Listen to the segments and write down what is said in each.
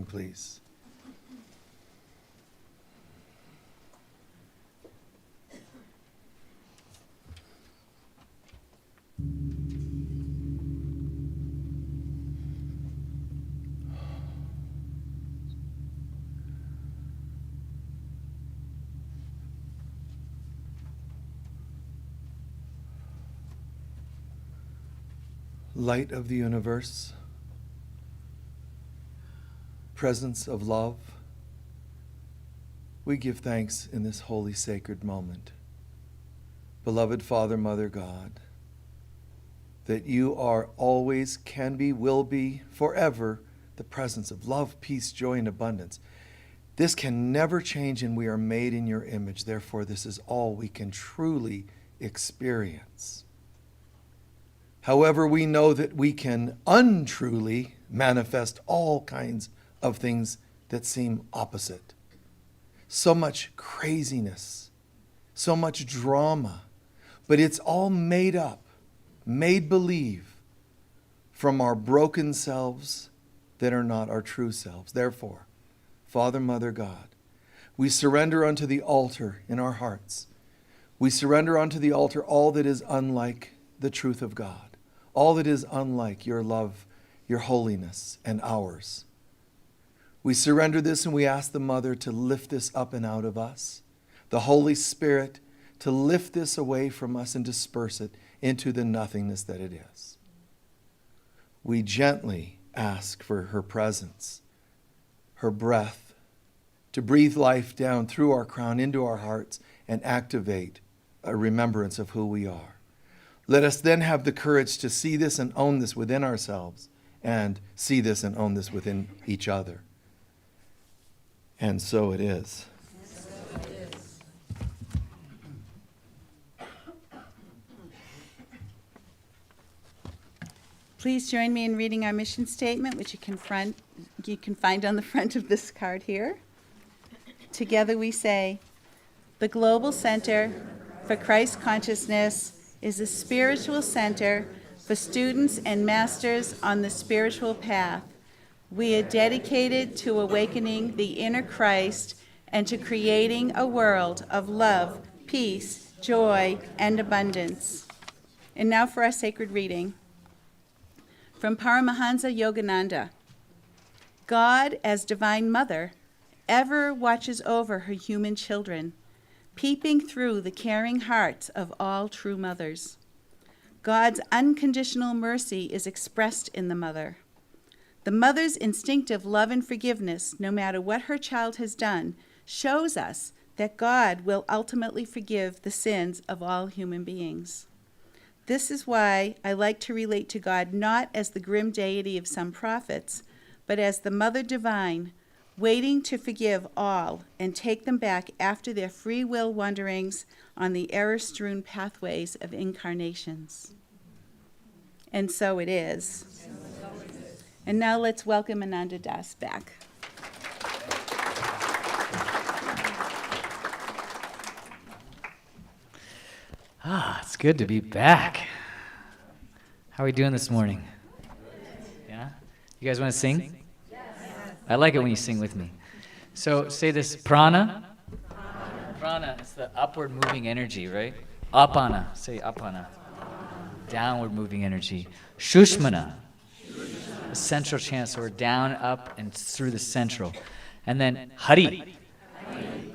please. Light of the universe, presence of love, we give thanks in this holy, sacred moment. Beloved Father, Mother, God, that you are always, can be, will be, forever the presence of love, peace, joy, and abundance. This can never change, and we are made in your image. Therefore, this is all we can truly experience. However, we know that we can untruly manifest all kinds of things that seem opposite. So much craziness, so much drama, but it's all made up, made believe from our broken selves that are not our true selves. Therefore, Father, Mother, God, we surrender unto the altar in our hearts. We surrender unto the altar all that is unlike the truth of God. All that is unlike your love, your holiness, and ours. We surrender this and we ask the Mother to lift this up and out of us. The Holy Spirit to lift this away from us and disperse it into the nothingness that it is. We gently ask for her presence, her breath, to breathe life down through our crown into our hearts and activate a remembrance of who we are. Let us then have the courage to see this and own this within ourselves, and see this and own this within each other. And so it is. Please join me in reading our mission statement, which you can find on the front of this card here. Together we say, the Global Center for Christ Consciousness is a spiritual center for students and masters on the spiritual path. We are dedicated to awakening the inner Christ and to creating a world of love, peace, joy, and abundance. And now for our sacred reading. From Paramahansa Yogananda. God, as Divine Mother, ever watches over her human children, peeping through the caring hearts of all true mothers. God's unconditional mercy is expressed in the mother. The mother's instinctive love and forgiveness, no matter what her child has done, shows us that God will ultimately forgive the sins of all human beings. This is why I like to relate to God not as the grim deity of some prophets, but as the Mother Divine, waiting to forgive all and take them back after their free will wanderings on the error-strewn pathways of incarnations. And so it is. And now let's welcome Ananda Das back. It's good to be back. How are we doing this morning? Yeah? You guys want to sing? I like it when you sing with me. So say this, prana. Prana is the upward moving energy, right? Apana, say apana. Downward moving energy. Shushmana, the central chant, so we're down, up, and through the central. And then Hari.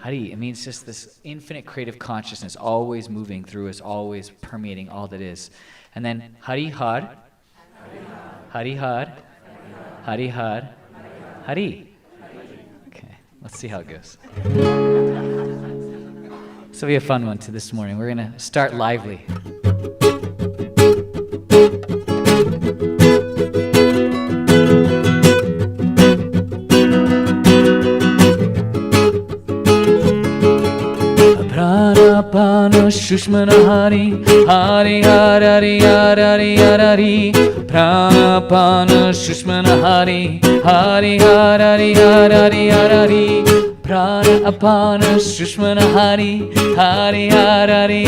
Hari, it means just this infinite creative consciousness, always moving through us, always permeating all that is. And then Hari Har. Hari Har. Hari Har. Hari. Okay, let's see how it goes. This will be a fun one this morning. We're going to start lively. Pranapana Shushmana Hari Hari Hari Hari Hari Hari Pranapana Shushmana Hari Hari Hari Hari Hari Hari Prana apana sushmana hari, hari hari hari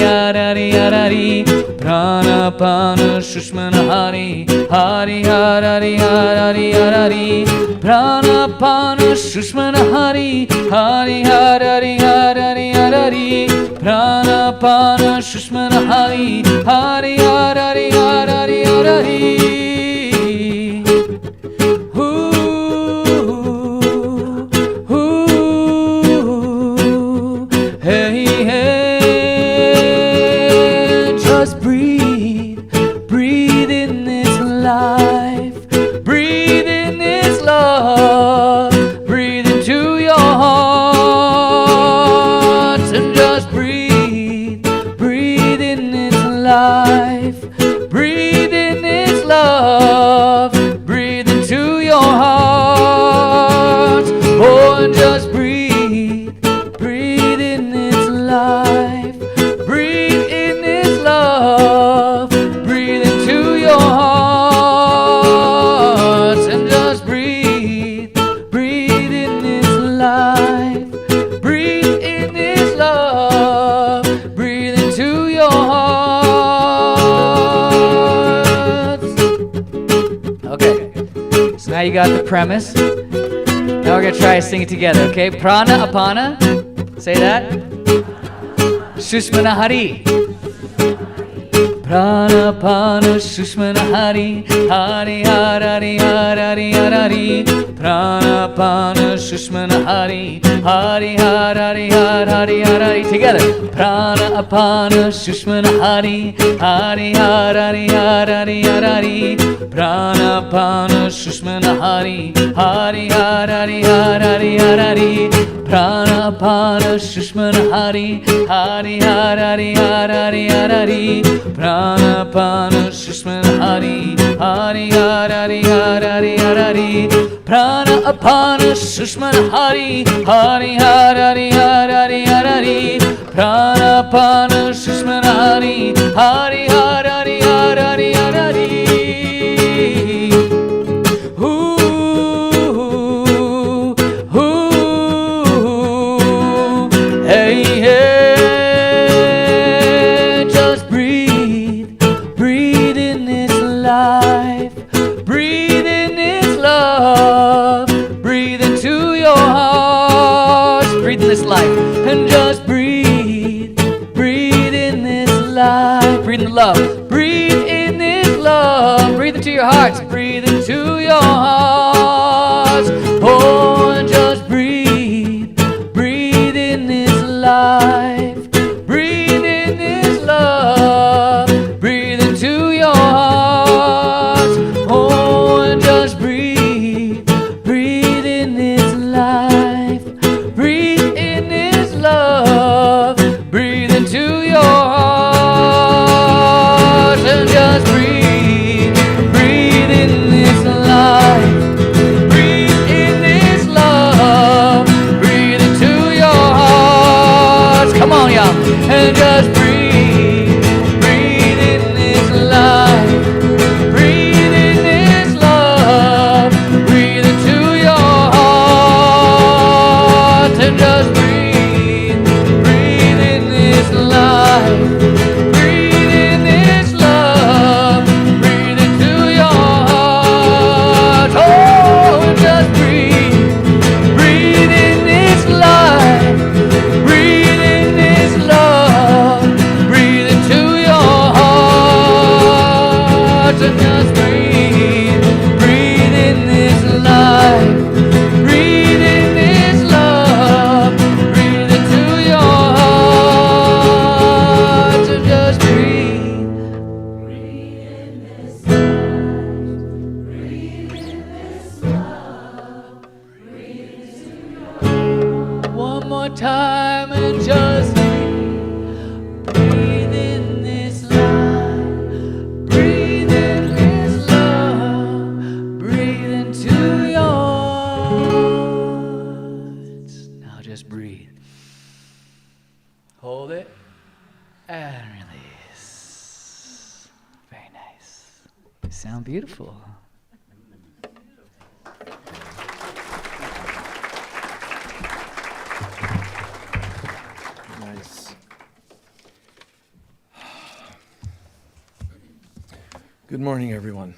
hari. Prana apana sushmana hari, hari hari hari hari. Prana apana sushmana hari, hari hari hari hari. Prana apana sushmana hari, hari hari hari hari. Just breathe, breathe in this life, breathe in this love, breathe into your hearts and just breathe, breathe in this life, breathe in this love, breathe into your hearts. Oh, and just breathe, breathe in this life, breathe in this love, breathe into your hearts and just breathe, breathe in this life, breathe in this love, breathe into your hearts. Okay, so now you got the premise. Now we're gonna try to sing it together, okay? Prana apana, say that. Sushmana hari. Prana apana sushmana hari, hari hari hari hari. Prana apana sushmana hari, hari hari hari hari. Together. Prana apana sushmana hari, hari hari hari hari. Prana apana sushmana hari, hari hari hari hari. Prana apana sushmana hari, hari hari hari hari. Prana apana sushmana hari, hari hari hari hari. Prana apana sushmana hari, hari hari hari hari. Prana apana sushmana hari, hari hari hari hari. Hey, hey, just breathe, breathe in this life, breathe in this love, breathe into your hearts, breathe in this life, and just breathe, breathe in this life, breathe in the love, breathe in this love, breathe into your hearts, breathe into your hearts, oh, and just breathe, breathe in this life, breathe in this love, breathe into your hearts, oh, and just breathe, breathe in this life, breathe in this love, breathe into your hearts, and just breathe, breathe in this life, breathe in this love, breathe into your hearts. Come on, y'all, and just breathe, breathe in this life, breathe in this love, breathe into your heart, and just breathe, breathe in this life, breathe in this love, breathe into your heart, oh, and just breathe, breathe in this life, breathe in this love, breathe into your heart, and just breathe, breathe in this life, breathe in this love, breathe into your heart, and just breathe, breathe in this life, breathe in this love, breathe into your heart. One more time and just breathe in this life, breathe in this love, breathe into your heart. Now just breathe. Hold it and release. Very nice. You sound beautiful. Good morning, everyone.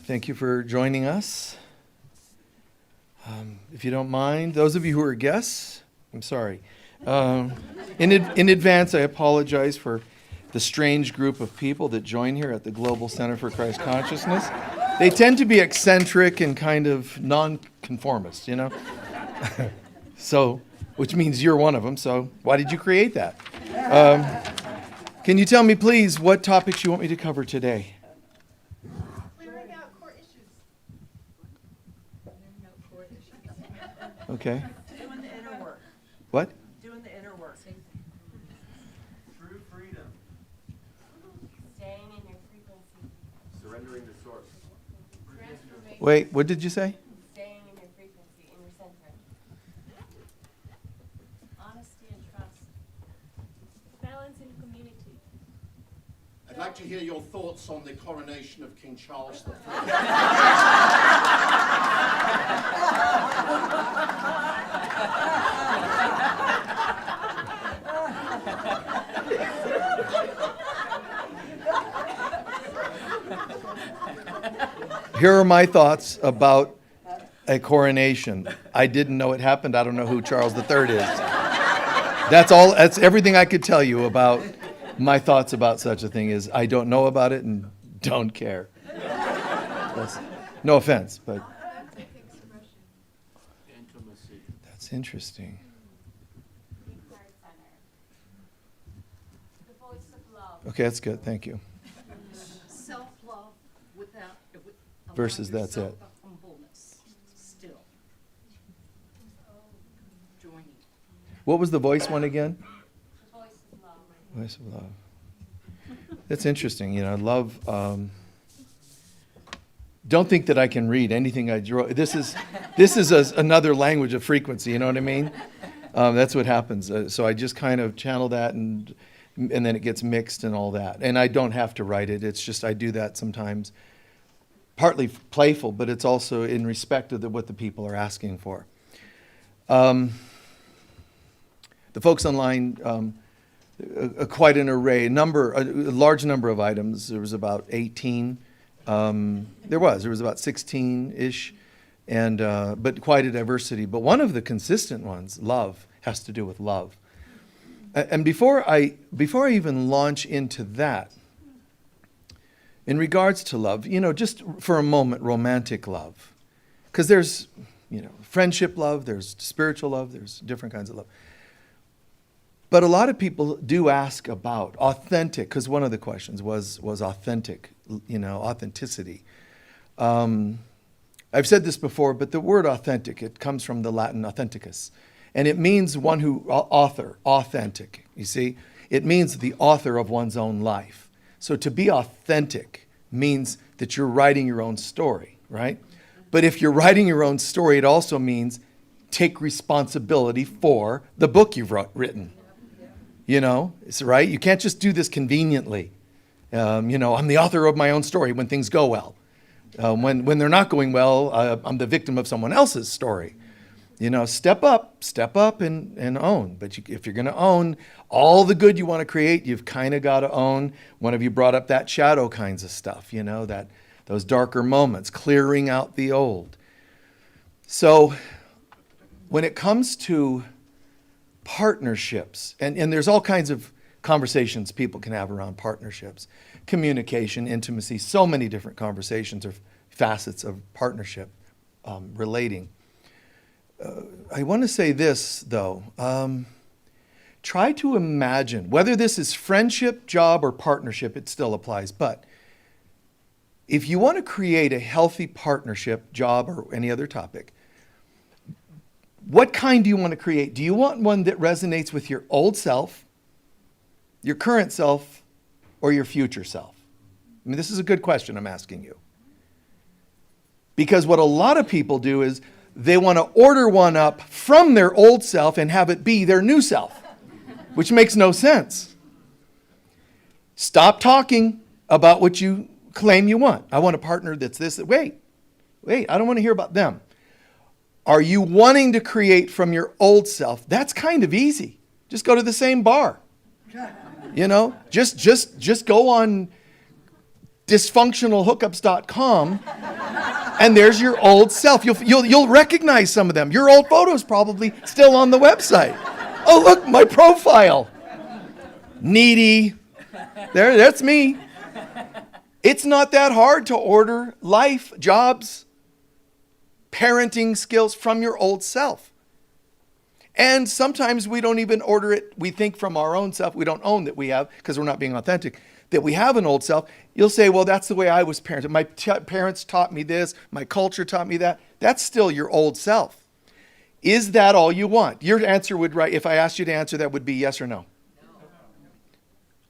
Thank you for joining us. If you don't mind, those of you who are guests, I'm sorry. In advance, I apologize for the strange group of people that join here at the Global Center for Christ Consciousness. They tend to be eccentric and kind of non-conformist, you know? So, which means you're one of them, so why did you create that? Can you tell me, please, what topics you want me to cover today? Clearing out core issues. Okay. Doing the inner work. What? Doing the inner work. True freedom. Staying in your frequency. Surrendering to source. Transformation. Wait, what did you say? Staying in your frequency, in your center. Honesty and trust. Balance in community. I'd like to hear your thoughts on the coronation of King Charles III. Here are my thoughts about a coronation. I didn't know it happened. I don't know who Charles III is. That's all. That's everything I could tell you about my thoughts about such a thing is I don't know about it and don't care. No offense, but Intimacy. that's interesting. Deep heart center. The voice of love. Okay, that's good. Thank you. Self-love without, Versus that's it. humbleness still. Joining. What was the voice one again? The voice of love. Voice of love. That's interesting. You know, love. Don't think that I can read anything I draw. This is another language of frequency. You know what I mean? That's what happens. So I just kind of channel that, and then it gets mixed and all that. And I don't have to write it. It's just I do that sometimes. Partly playful, but it's also in respect of what the people are asking for. The folks online. Quite an array, a large number of items. There was about 18. There was about 16-ish, and but quite a diversity. But one of the consistent ones, love, has to do with love. And before I even launch into that, in regards to love, you know, just for a moment, romantic love, because there's, you know, friendship love, there's spiritual love, there's different kinds of love. But a lot of people do ask about authentic, because one of the questions was authentic, you know, authenticity. I've said this before, but the word authentic, it comes from the Latin authenticus. And it means one who, authentic, you see? It means the author of one's own life. So to be authentic means that you're writing your own story, right? But if you're writing your own story, it also means take responsibility for the book you've written. You know, it's right. You can't just do this conveniently. You know, I'm the author of my own story when things go well. When they're not going well, I'm the victim of someone else's story. You know, step up and own. But if you're going to own all the good you want to create, you've kind of got to own. One of you brought up that shadow kinds of stuff, you know, those darker moments, clearing out the old. So when it comes to partnerships, and there's all kinds of conversations people can have around partnerships, communication, intimacy, so many different conversations or facets of partnership relating. I want to say this, though. Try to imagine, whether this is friendship, job, or partnership, it still applies. But if you want to create a healthy partnership, job, or any other topic, what kind do you want to create? Do you want one that resonates with your old self, your current self, or your future self? I mean, this is a good question I'm asking you. Because what a lot of people do is they want to order one up from their old self and have it be their new self, which makes no sense. Stop talking about what you claim you want. I want a partner that's this. Wait, I don't want to hear about them. Are you wanting to create from your old self? That's kind of easy. Just go to the same bar. You know, just go on dysfunctionalhookups.com, and there's your old self. You'll recognize some of them. Your old photo's probably still on the website. Oh, look, my profile. Needy. That's me. It's not that hard to order life, jobs, parenting skills from your old self. And sometimes we don't even order it. We think from our own self. We don't own that we have, because we're not being authentic, that we have an old self. You'll say, well, that's the way I was parented. My parents taught me this. My culture taught me that. That's still your old self. Is that all you want? Your answer would, right, if I asked you to answer, that would be yes or no.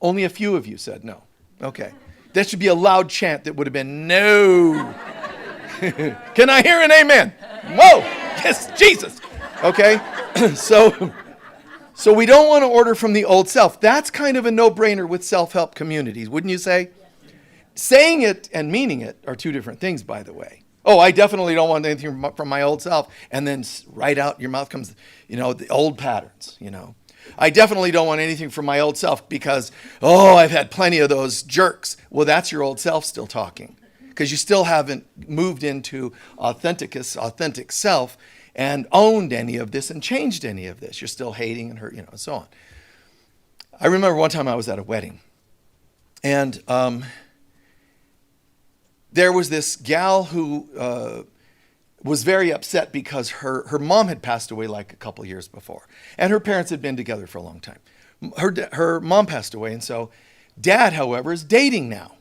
Only a few of you said no. Okay. That should be a loud chant that would have been no. Can I hear an amen? Whoa. Yes, Jesus. Okay. So we don't want to order from the old self. That's kind of a no-brainer with self-help communities, wouldn't you say? Saying it and meaning it are two different things, by the way. Oh, I definitely don't want anything from my old self. And then right out your mouth comes, the old patterns, I definitely don't want anything from my old self because, I've had plenty of those jerks. Well, that's your old self still talking, because you still haven't moved into authentic self and owned any of this and changed any of this. You're still hating and hurt, and so on. I remember one time I was at a wedding, and there was this gal who was very upset because her mom had passed away like a couple years before, and her parents had been together for a long time. Her mom passed away, and so dad, however, is dating now.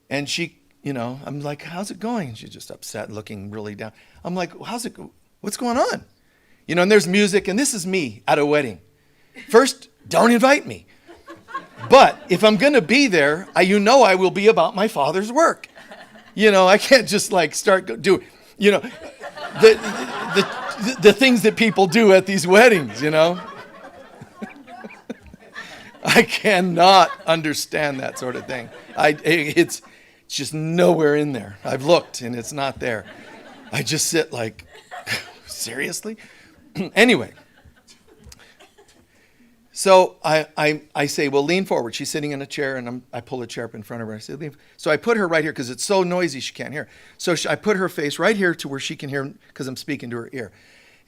And she, I'm like, how's it going? And she's just upset, looking really down. I'm like, what's going on? And there's music, and this is me at a wedding. First, don't invite me. But if I'm going to be there, I will be about my Father's work. I can't just start doing, the things that people do at these weddings, I cannot understand that sort of thing. It's just nowhere in there. I've looked and it's not there. I just sit like, seriously? Anyway. So I say, well, lean forward. She's sitting in a chair, and I pull a chair up in front of her. I say, lean. So I put her right here because it's so noisy she can't hear. So I put her face right here to where she can hear because I'm speaking to her ear.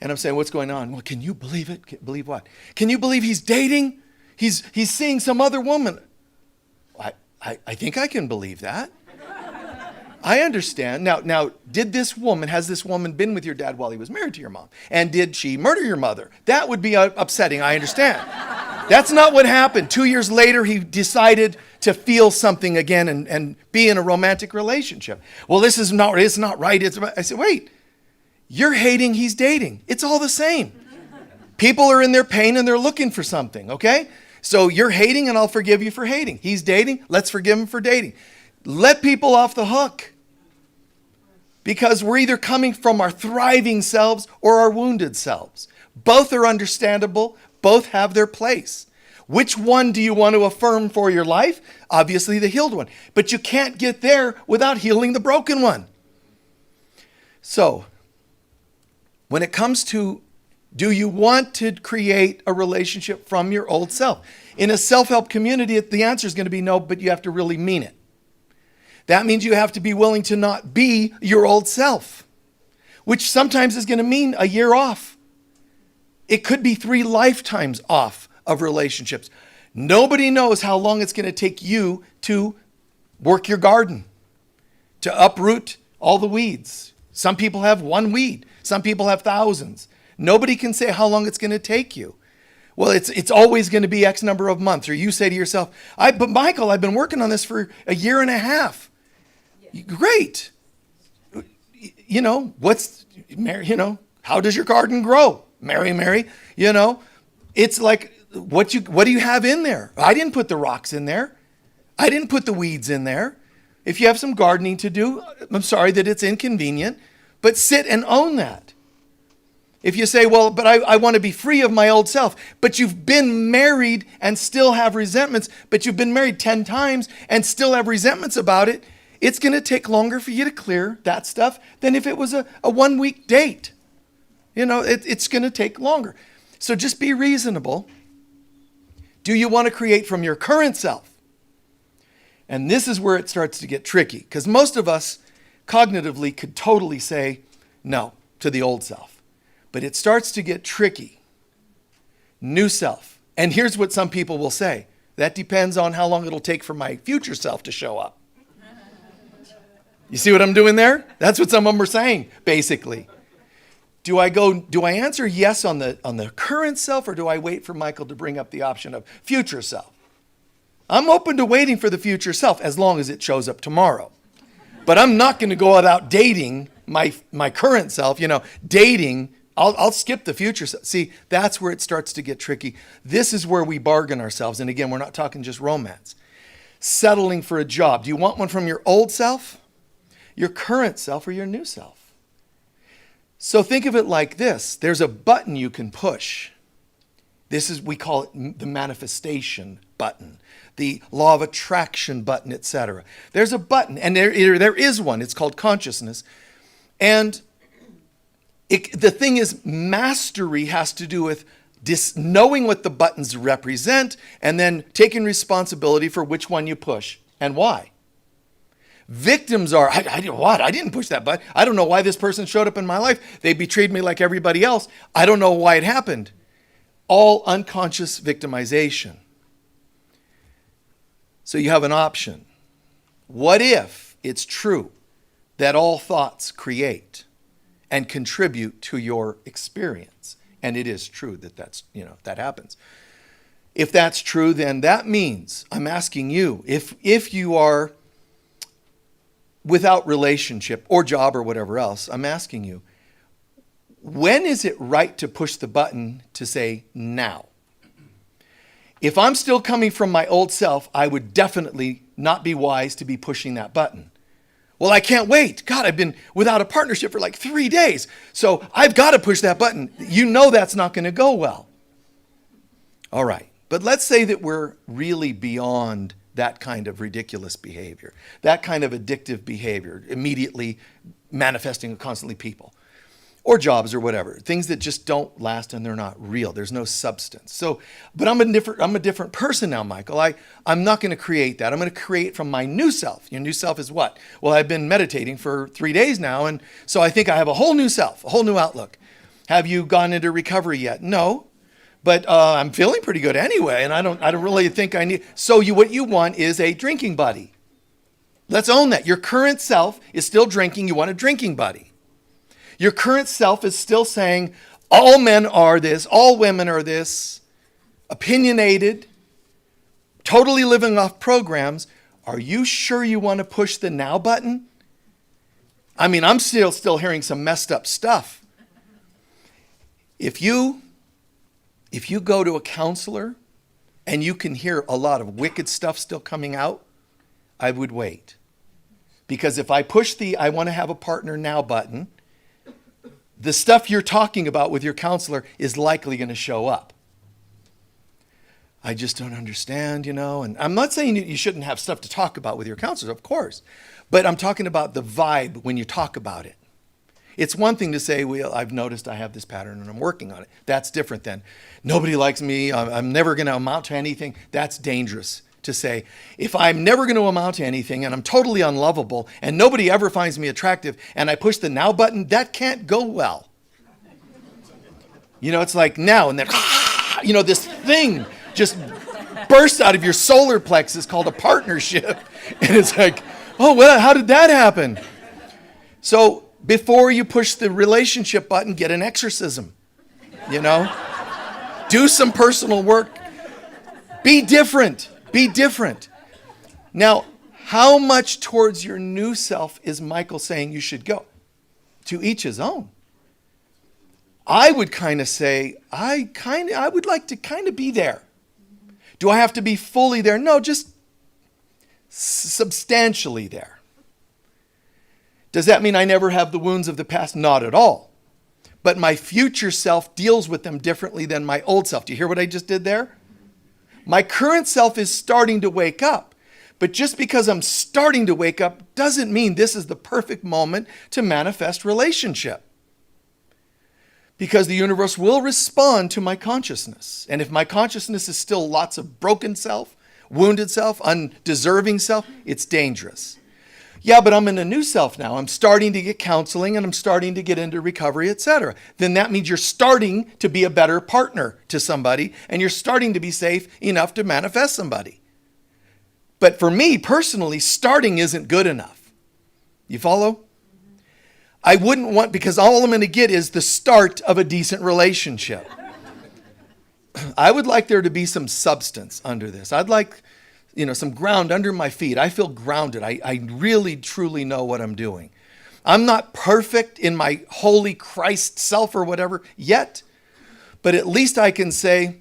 And I'm saying, what's going on? Well, can you believe it? Believe what? Can you believe he's dating? He's seeing some other woman. I think I can believe that. I understand. Now, has this woman been with your dad while he was married to your mom? And did she murder your mother? That would be upsetting, I understand. That's not what happened. 2 years later, he decided to feel something again and be in a romantic relationship. Well, it's not right. I said, wait, you're hating, he's dating. It's all the same. People are in their pain and they're looking for something, okay? So you're hating and I'll forgive you for hating. He's dating, let's forgive him for dating. Let people off the hook. Because we're either coming from our thriving selves or our wounded selves. Both are understandable. Both have their place. Which one do you want to affirm for your life? Obviously the healed one. But you can't get there without healing the broken one. So, when it comes to, do you want to create a relationship from your old self? In a self-help community, the answer is going to be no, but you have to really mean it. That means you have to be willing to not be your old self, which sometimes is going to mean a year off. It could be 3 lifetimes off of relationships. Nobody knows how long it's going to take you to work your garden, to uproot all the weeds. Some people have 1 weed. Some people have thousands. Nobody can say how long it's going to take you. Well, it's always going to be X number of months. Or you say to yourself, but Michael, I've been working on this for a year and a half. Great. How does your garden grow? Mary. It's like, what do you have in there? I didn't put the rocks in there. I didn't put the weeds in there. If you have some gardening to do, I'm sorry that it's inconvenient, but sit and own that. If you say, well, but I want to be free of my old self, but you've been married and still have resentments, but you've been married 10 times and still have resentments about it, it's going to take longer for you to clear that stuff than if it was a 1-week date. It's going to take longer. So just be reasonable. Do you want to create from your current self? And this is where it starts to get tricky, because most of us cognitively could totally say no to the old self. But it starts to get tricky. New self. And here's what some people will say. That depends on how long it'll take for my future self to show up. You see what I'm doing there? That's what some of them are saying, basically. Do I answer yes on the current self, or do I wait for Michael to bring up the option of future self? I'm open to waiting for the future self as long as it shows up tomorrow. But I'm not going to go out dating my current self, dating. I'll skip the future self. See, that's where it starts to get tricky. This is where we bargain ourselves. And again, we're not talking just romance. Settling for a job. Do you want one from your old self, your current self, or your new self? So think of it like this. There's a button you can push. We call it the manifestation button, the law of attraction button, etc. There's a button, and there is one. It's called consciousness. And the thing is, mastery has to do with knowing what the buttons represent and then taking responsibility for which one you push and why. Victims are, I didn't push that button. I don't know why this person showed up in my life. They betrayed me like everybody else. I don't know why it happened. All unconscious victimization. So you have an option. What if it's true that all thoughts create and contribute to your experience? And it is true that that happens. If that's true, then that means, I'm asking you, if you are without relationship or job or whatever else, I'm asking you, when is it right to push the button to say now? If I'm still coming from my old self, I would definitely not be wise to be pushing that button. Well, I can't wait. God, I've been without a partnership for like 3 days. So I've got to push that button. You know that's not going to go well. All right. But let's say that we're really beyond that kind of ridiculous behavior, that kind of addictive behavior, immediately manifesting constantly people or jobs or whatever, things that just don't last and they're not real. There's no substance. So, but I'm a different person now, Michael. I'm not going to create that. I'm going to create from my new self. Your new self is what? Well, I've been meditating for 3 days now, and so I think I have a whole new self, a whole new outlook. Have you gone into recovery yet? No. But I'm feeling pretty good anyway, and I don't really think I need. So what you want is a drinking buddy. Let's own that. Your current self is still drinking. You want a drinking buddy. Your current self is still saying, all men are this, all women are this, opinionated, totally living off programs. Are you sure you want to push the now button? I mean, I'm still hearing some messed up stuff. If you go to a counselor and you can hear a lot of wicked stuff still coming out, I would wait. Because if I push the I want to have a partner now button, the stuff you're talking about with your counselor is likely going to show up. I just don't understand, and I'm not saying you shouldn't have stuff to talk about with your counselor, of course, but I'm talking about the vibe when you talk about it. It's one thing to say, well, I've noticed I have this pattern and I'm working on it. That's different than nobody likes me. I'm never going to amount to anything. That's dangerous to say. If I'm never going to amount to anything and I'm totally unlovable and nobody ever finds me attractive and I push the now button, that can't go well. It's like now and then, this thing just bursts out of your solar plexus called a partnership. And it's like, oh, well, how did that happen? So, before you push the relationship button, get an exorcism, Do some personal work. Be different. Be different. Now, how much towards your new self is Michael saying you should go? To each his own. I would kind of say, I would like to kind of be there. Do I have to be fully there? No, just substantially there. Does that mean I never have the wounds of the past? Not at all. But my future self deals with them differently than my old self. Do you hear what I just did there? My current self is starting to wake up. But just because I'm starting to wake up doesn't mean this is the perfect moment to manifest relationship. Because the universe will respond to my consciousness. And if my consciousness is still lots of broken self wounded self, undeserving self, it's dangerous. Yeah, but I'm in a new self now. I'm starting to get counseling and I'm starting to get into recovery, etc. Then that means you're starting to be a better partner to somebody and you're starting to be safe enough to manifest somebody. But for me personally, starting isn't good enough. You follow? I wouldn't want, because all I'm going to get is the start of a decent relationship. I would like there to be some substance under this. I'd like, some ground under my feet. I feel grounded. I really, truly know what I'm doing. I'm not perfect in my holy Christ self or whatever yet, but at least I can say,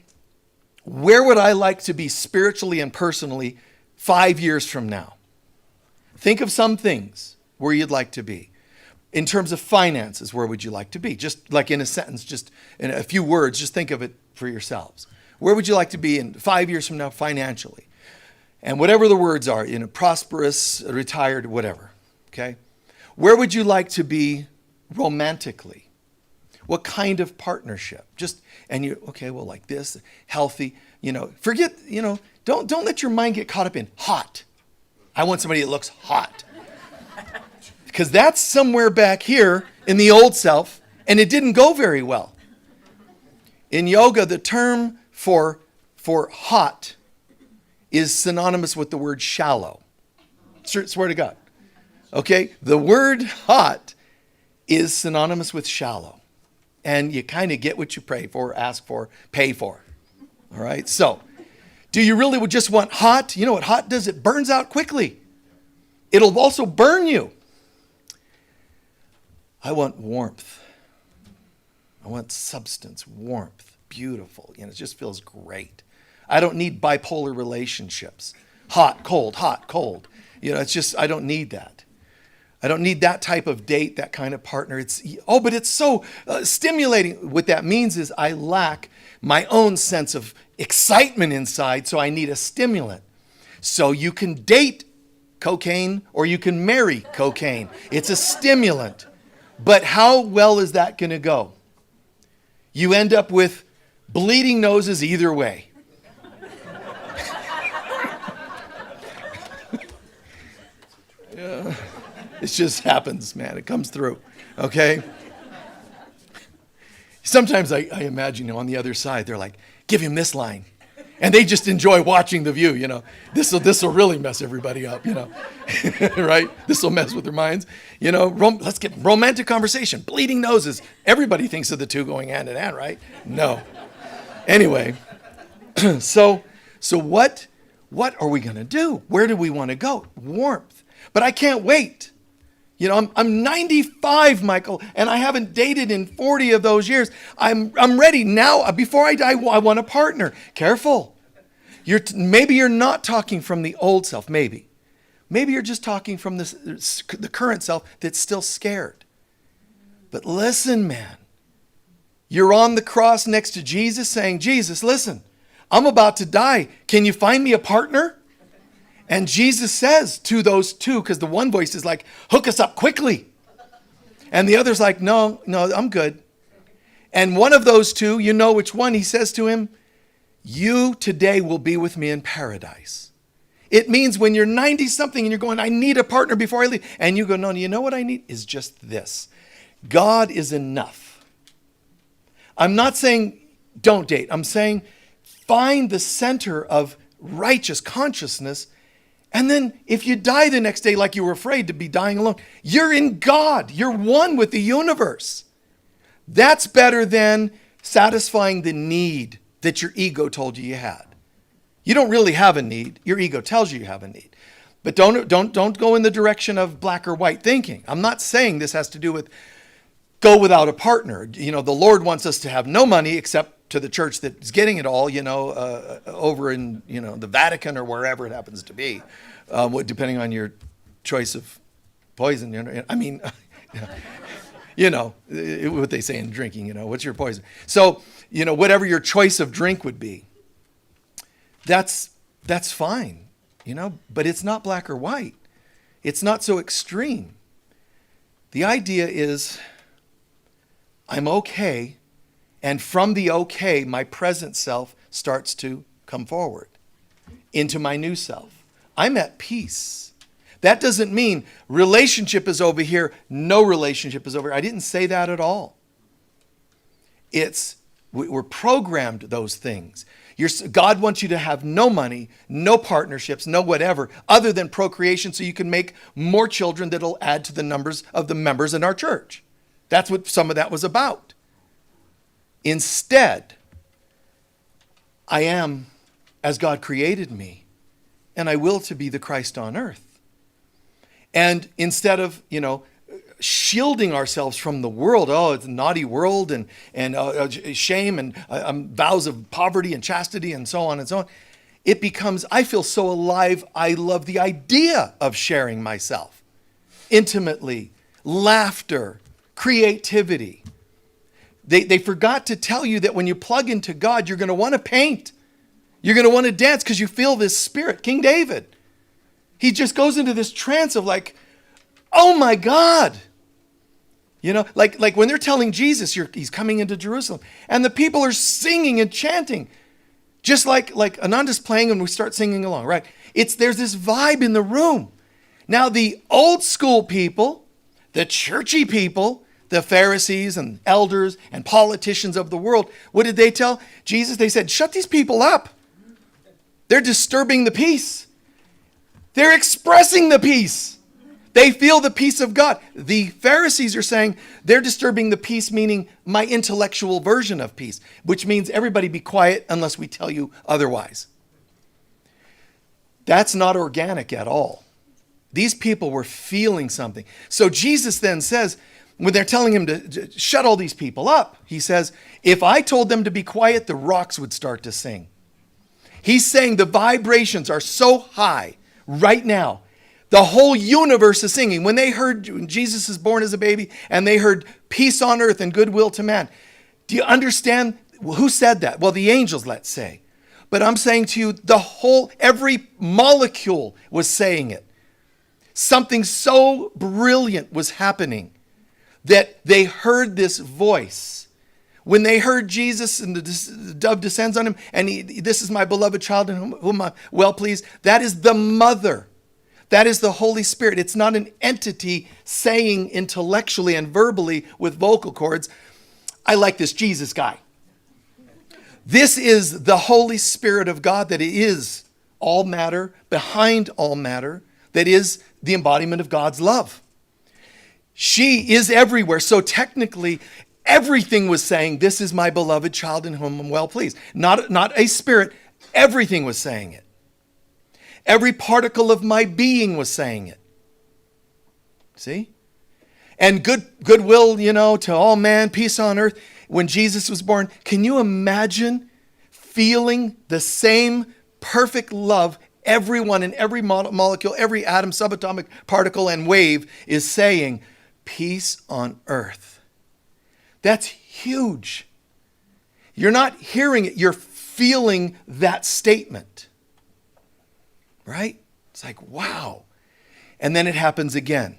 where would I like to be spiritually and personally 5 years from now? Think of some things where you'd like to be. In terms of finances, where would you like to be? Just like in a sentence, just in a few words, just think of it for yourselves. Where would you like to be in 5 years from now financially? And whatever the words are, prosperous, retired, whatever, okay? Where would you like to be romantically? What kind of partnership? Like this, healthy, forget, don't let your mind get caught up in hot. I want somebody that looks hot. Because that's somewhere back here in the old self, and it didn't go very well. In yoga, the term for hot is synonymous with the word shallow. Swear to God. Okay? The word hot is synonymous with shallow. And you kind of get what you pray for, ask for, pay for. All right? So, do you really just want hot? You know what hot does? It burns out quickly. It'll also burn you. I want warmth. I want substance, warmth, beautiful. It just feels great. I don't need bipolar relationships. Hot, cold, hot, cold. It's just, I don't need that. I don't need that type of date, that kind of partner. But it's so stimulating. What that means is I lack my own sense of excitement inside, so I need a stimulant. So you can date cocaine or you can marry cocaine. It's a stimulant. But how well is that going to go? You end up with bleeding noses either way. It just happens, man. It comes through. Okay? Sometimes I imagine, on the other side, they're like, give him this line. And they just enjoy watching the view, This will really mess everybody up, right? This will mess with their minds. Let's get romantic conversation, bleeding noses. Everybody thinks of the two going hand in hand, right? No. Anyway, so what are we going to do? Where do we want to go? Warmth. But I can't wait. I'm 95, Michael, and I haven't dated in 40 of those years. I'm ready now. Before I die, I want a partner. Careful. Maybe you're not talking from the old self. Maybe you're just talking from the current self that's still scared. But listen, man. You're on the cross next to Jesus saying, Jesus, listen, I'm about to die. Can you find me a partner? And Jesus says to those two, because the one voice is like, hook us up quickly. And the other's like, no, I'm good. And one of those two, you know which one, he says to him, you today will be with me in paradise. It means when you're 90-something and you're going, I need a partner before I leave. And you go, no, you know what I need? Is just this. God is enough. I'm not saying don't date. I'm saying find the center of righteous consciousness. And then if you die the next day like you were afraid to be dying alone, you're in God. You're one with the universe. That's better than satisfying the need that your ego told you had. You don't really have a need. Your ego tells you have a need. But don't go in the direction of black or white thinking. I'm not saying this has to do with go without a partner. The Lord wants us to have no money except to the church that's getting it all, over in, the Vatican or wherever it happens to be, depending on your choice of poison. What they say in drinking, what's your poison? So, whatever your choice of drink would be, that's fine, but it's not black or white. It's not so extreme. The idea is I'm okay, and from the okay, my present self starts to come forward. into my new self. I'm at peace. That doesn't mean relationship is over here, no relationship is over here. I didn't say that at all. We're programmed those things. God wants you to have no money, no partnerships, no whatever, other than procreation so you can make more children that'll add to the numbers of the members in our church. That's what some of that was about. Instead, I am as God created me, and I will to be the Christ on earth. And instead of, shielding ourselves from the world, it's a naughty world and shame and vows of poverty and chastity and so on, it becomes, I feel so alive, I love the idea of sharing myself intimately, laughter, creativity. They forgot to tell you that when you plug into God, you're going to want to paint. You're going to want to dance because you feel this spirit. King David, he just goes into this trance of like, oh my God. Like when they're telling Jesus he's coming into Jerusalem and the people are singing and chanting, just like Ananda's playing and we start singing along, right? There's this vibe in the room. Now the old school people, the churchy people, the Pharisees and elders and politicians of the world, what did they tell Jesus? They said, shut these people up. They're disturbing the peace. They're expressing the peace. They feel the peace of God. The Pharisees are saying they're disturbing the peace, meaning my intellectual version of peace, which means everybody be quiet unless we tell you otherwise. That's not organic at all. These people were feeling something. So Jesus then says, when they're telling him to shut all these people up, he says, if I told them to be quiet, the rocks would start to sing. He's saying the vibrations are so high right now. The whole universe is singing. When they heard Jesus is born as a baby and they heard peace on earth and goodwill to man. Do you understand? Who said that? Well, the angels, let's say. But I'm saying to you, every molecule was saying it. Something so brilliant was happening that they heard this voice. When they heard Jesus and the dove descends on him and this is my beloved child in whom I'm well pleased, that is the mother. That is the Holy Spirit. It's not an entity saying intellectually and verbally with vocal cords, I like this Jesus guy. This is the Holy Spirit of God that is all matter, behind all matter, that is the embodiment of God's love. She is everywhere. So technically, everything was saying, this is my beloved child in whom I'm well pleased. Not a spirit. Everything was saying it. Every particle of my being was saying it. See? And goodwill, to all man, peace on earth. When Jesus was born, can you imagine feeling the same perfect love everyone in every molecule, every atom, subatomic particle, and wave is saying, peace on earth. That's huge. You're not hearing it, you're feeling that statement. Right? It's like, wow. And then it happens again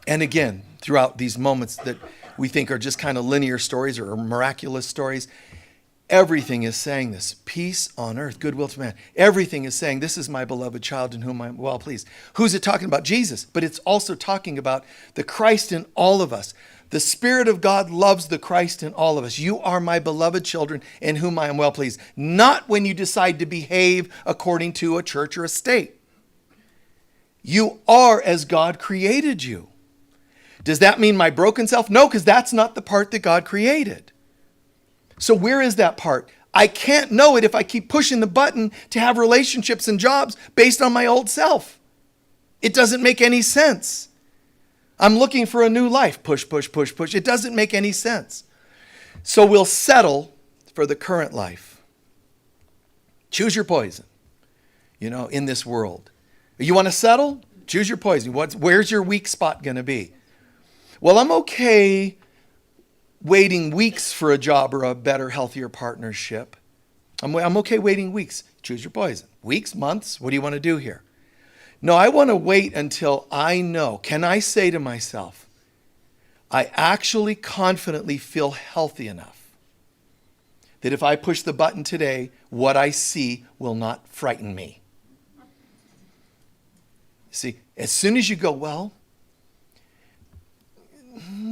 and again throughout these moments that we think are just kind of linear stories or miraculous stories. Everything is saying this. Peace on earth, goodwill to man. Everything is saying, this is my beloved child in whom I'm well pleased. Who's it talking about? Jesus. But it's also talking about the Christ in all of us. The Spirit of God loves the Christ in all of us. You are my beloved children in whom I am well pleased. Not when you decide to behave according to a church or a state. You are as God created you. Does that mean my broken self? No, because that's not the part that God created. So where is that part? I can't know it if I keep pushing the button to have relationships and jobs based on my old self. It doesn't make any sense. I'm looking for a new life. Push, push, push, push. It doesn't make any sense. So we'll settle for the current life. Choose your poison, in this world. You want to settle? Choose your poison. Where's your weak spot going to be? Well, I'm okay waiting weeks for a job or a better, healthier partnership. I'm okay waiting weeks. Choose your poison. Weeks, months, what do you want to do here? No, I want to wait until I know. Can I say to myself, I actually confidently feel healthy enough that if I push the button today, what I see will not frighten me. See, as soon as you go, well,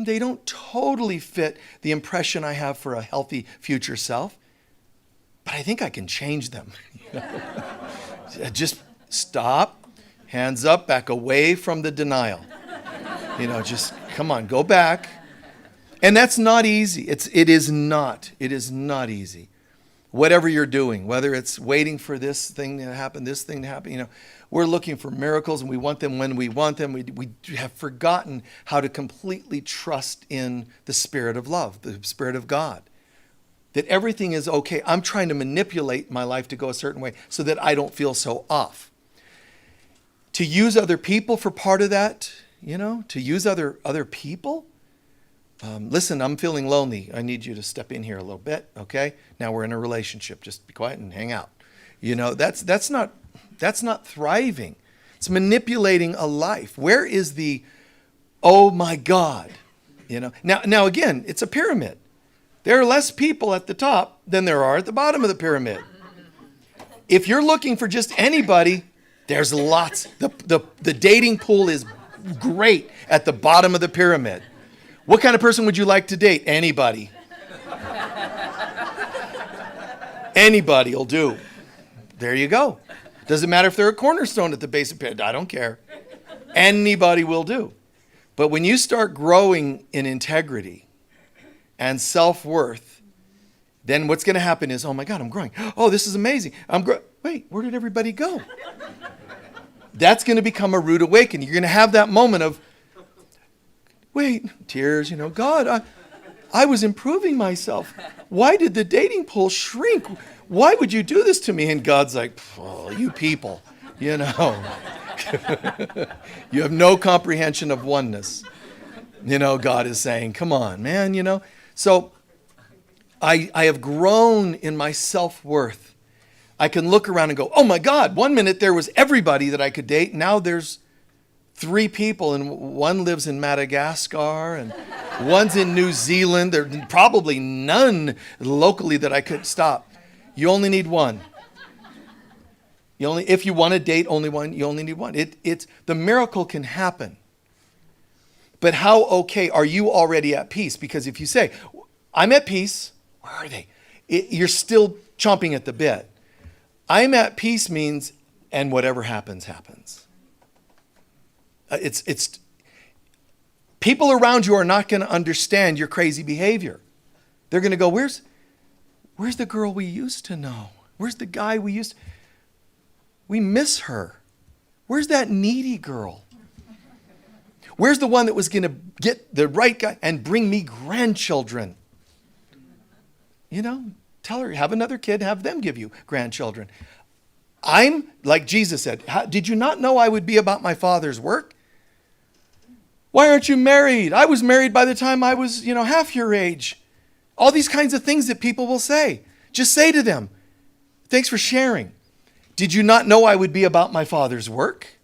they don't totally fit the impression I have for a healthy future self, but I think I can change them. Just stop, hands up, back away from the denial. Just come on, go back. And that's not easy. It is not easy. Whatever you're doing, whether it's waiting for this thing to happen, we're looking for miracles and we want them when we want them. We have forgotten how to completely trust in the Spirit of love, the Spirit of God. That everything is okay. I'm trying to manipulate my life to go a certain way so that I don't feel so off. To use other people for part of that, to use other people. Listen, I'm feeling lonely. I need you to step in here a little bit, okay? Now we're in a relationship. Just be quiet and hang out. That's not thriving. It's manipulating a life. Where is the, oh my God? Now again, it's a pyramid. There are less people at the top than there are at the bottom of the pyramid. If you're looking for just anybody, there's lots. The dating pool is great at the bottom of the pyramid. What kind of person would you like to date? Anybody. Anybody will do. There you go. Doesn't matter if they're a cornerstone at the base of the pyramid. I don't care. Anybody will do. But when you start growing in integrity and self-worth, then what's going to happen is, oh my God, I'm growing. Oh, this is amazing. Wait, where did everybody go? That's going to become a rude awakening. You're going to have that moment of, wait, tears, God, I was improving myself. Why did the dating pool shrink? Why would you do this to me? And God's like, oh, you people, You have no comprehension of oneness. God is saying, come on, man, So I have grown in my self-worth. I can look around and go, oh my God, 1 minute there was everybody that I could date. Now there's 3 people, and one lives in Madagascar, and one's in New Zealand. There are probably none locally that I could stop. You only need one. If you want to date only one, you only need one. The miracle can happen. But how okay are you already at peace? Because if you say, I'm at peace, where are they? You're still chomping at the bit. I'm at peace means, and whatever happens, happens. It's people around you are not going to understand your crazy behavior. They're going to go, where's the girl we used to know? Where's the guy we used to... We miss her. Where's that needy girl? Where's the one that was going to get the right guy and bring me grandchildren? Tell her, have another kid, have them give you grandchildren. I'm, like Jesus said, did you not know I would be about my Father's work? Why aren't you married? I was married by the time I was, half your age. All these kinds of things that people will say. Just say to them, thanks for sharing. Did you not know I would be about my Father's work?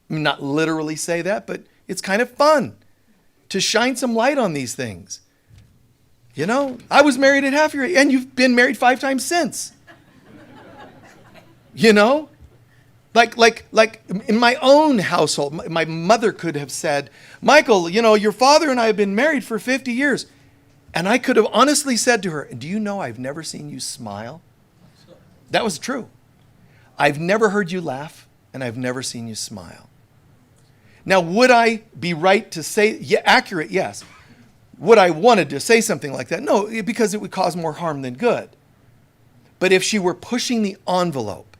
Not literally say that, but it's kind of fun to shine some light on these things. I was married at half your age, and you've been married 5 times since. Like in my own household, my mother could have said, Michael, your father and I have been married for 50 years. And I could have honestly said to her, do you know I've never seen you smile? That was true. I've never heard you laugh, and I've never seen you smile. Now, would I be right to say, accurate? Yes. Would I wanted to say something like that? No, because it would cause more harm than good. But if she were pushing the envelope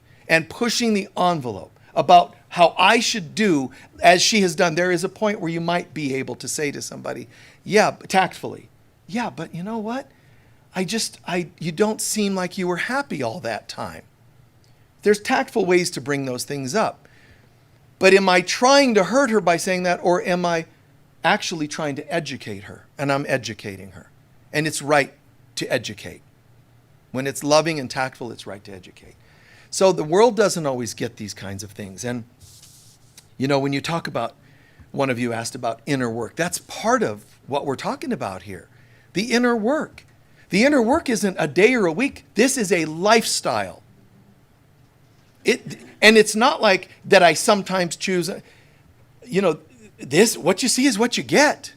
about how I should do as she has done, there is a point where you might be able to say to somebody, tactfully, but you know what? You don't seem like you were happy all that time. There's tactful ways to bring those things up. But am I trying to hurt her by saying that, or am I actually trying to educate her? And I'm educating her. And it's right to educate. When it's loving and tactful, it's right to educate. So the world doesn't always get these kinds of things. And, when you talk about, one of you asked about inner work, that's part of what we're talking about here. The inner work. The inner work isn't a day or a week. This is a lifestyle. And it's not like that I sometimes choose, this, what you see is what you get.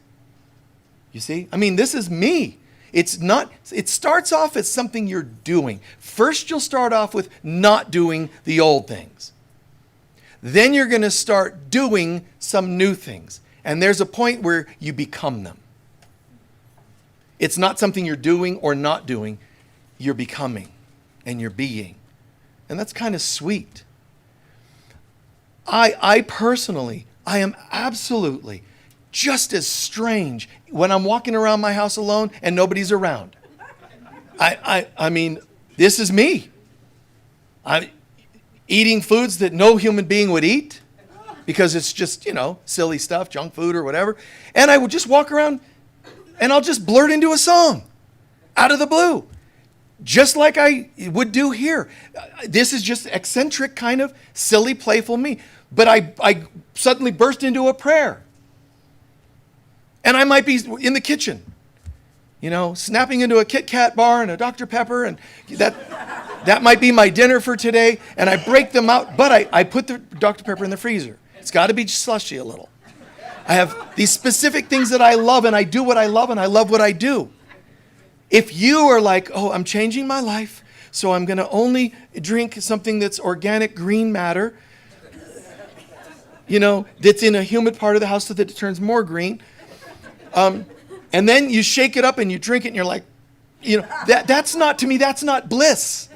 You see? I mean, this is me. It starts off as something you're doing. First, you'll start off with not doing the old things. Then you're going to start doing some new things. And there's a point where you become them. It's not something you're doing or not doing. You're becoming and you're being. And that's kind of sweet. I personally, I am absolutely just as strange when I'm walking around my house alone and nobody's around. I mean, this is me. I'm eating foods that no human being would eat because it's just, silly stuff, junk food or whatever. And I would just walk around and I'll just blurt into a song out of the blue, just like I would do here. This is just eccentric, kind of silly, playful me. But I suddenly burst into a prayer. And I might be in the kitchen, snapping into a Kit Kat bar and a Dr. Pepper, and that might be my dinner for today, and I break them out, but I put the Dr. Pepper in the freezer. It's got to be slushy a little. I have these specific things that I love, and I do what I love, and I love what I do. If you are like, oh, I'm changing my life, so I'm going to only drink something that's organic green matter, that's in a humid part of the house so that it turns more green, and then you shake it up and you drink it and you're like, that's not, to me, that's not bliss.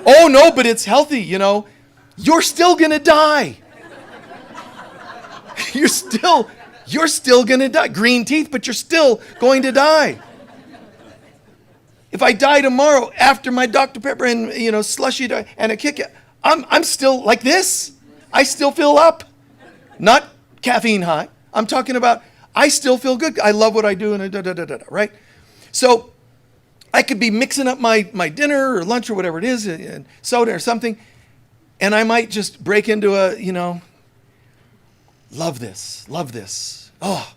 Oh no, but it's healthy, You're still going to die. You're still going to die. Green teeth, but you're still going to die. If I die tomorrow after my Dr. Pepper and, slushy and a Kit Kat, I'm still like this. I still feel up. Not caffeine high. I'm talking about I still feel good. I love what I do and right? So I could be mixing up my dinner or lunch or whatever it is, and soda or something, and I might just break into a, love this. Oh,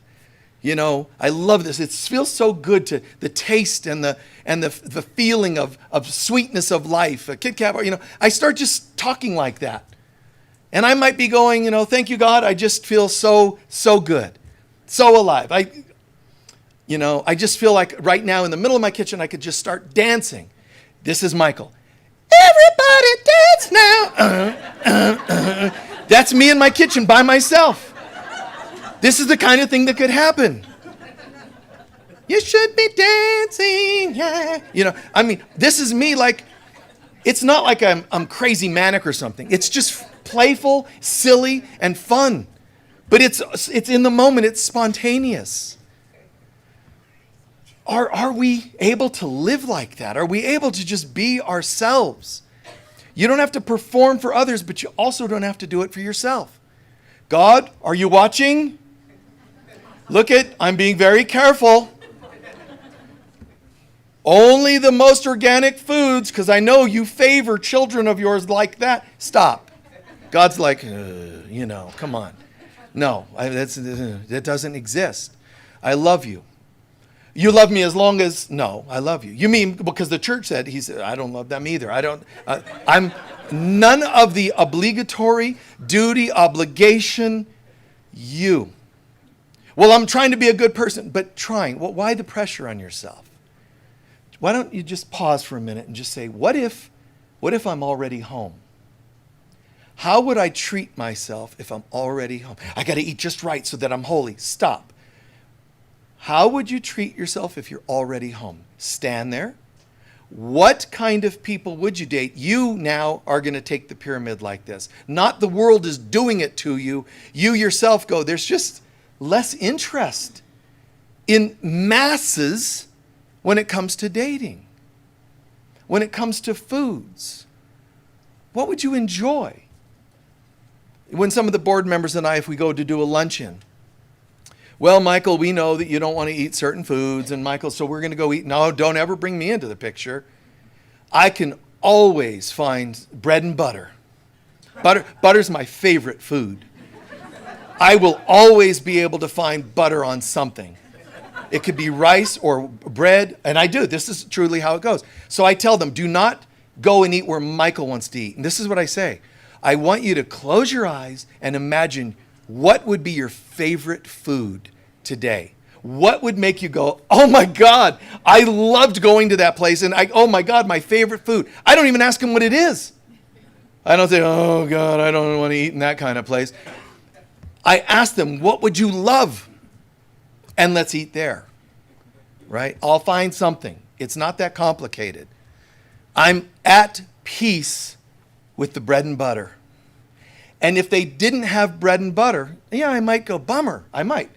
I love this. It feels so good to the taste and the feeling of sweetness of life. A Kit Kat, I start just talking like that. And I might be going, thank you, God. I just feel so good, so alive. I just feel like right now in the middle of my kitchen, I could just start dancing. This is Michael. Everybody dance now. That's me in my kitchen by myself. This is the kind of thing that could happen. You should be dancing, yeah. This is me like, it's not like I'm crazy manic or something. It's just playful, silly, and fun. But it's in the moment, it's spontaneous. Are we able to live like that? Are we able to just be ourselves? You don't have to perform for others, but you also don't have to do it for yourself. God, are you watching? I'm being very careful. Only the most organic foods, because I know you favor children of yours like that. Stop. God's like, come on. No, that doesn't exist. I love you. You love me as long as, no, I love you. You mean because the church said, he said, I don't love them either. I'm none of the obligatory duty, obligation, you. Well, I'm trying to be a good person, but trying. Well, why the pressure on yourself? Why don't you just pause for a minute and just say, what if I'm already home? How would I treat myself if I'm already home? I got to eat just right so that I'm holy. Stop. How would you treat yourself if you're already home? Stand there. What kind of people would you date? You now are going to take the pyramid like this. Not the world is doing it to you. You yourself go, there's just less interest in masses when it comes to dating, when it comes to foods. What would you enjoy? When some of the board members and I, if we go to do a luncheon, well, Michael, we know that you don't want to eat certain foods, and Michael, so we're going to go eat. No, don't ever bring me into the picture. I can always find bread and butter. Butter's my favorite food. I will always be able to find butter on something. It could be rice or bread, and I do. This is truly how it goes. So I tell them, do not go and eat where Michael wants to eat. And this is what I say. I want you to close your eyes and imagine what would be your favorite food today. What would make you go, oh my God, I loved going to that place, and oh my God, my favorite food. I don't even ask them what it is. I don't say, oh God, I don't want to eat in that kind of place. I ask them, what would you love? And let's eat there, right? I'll find something. It's not that complicated. I'm at peace with the bread and butter. And if they didn't have bread and butter, yeah, I might go, bummer, I might.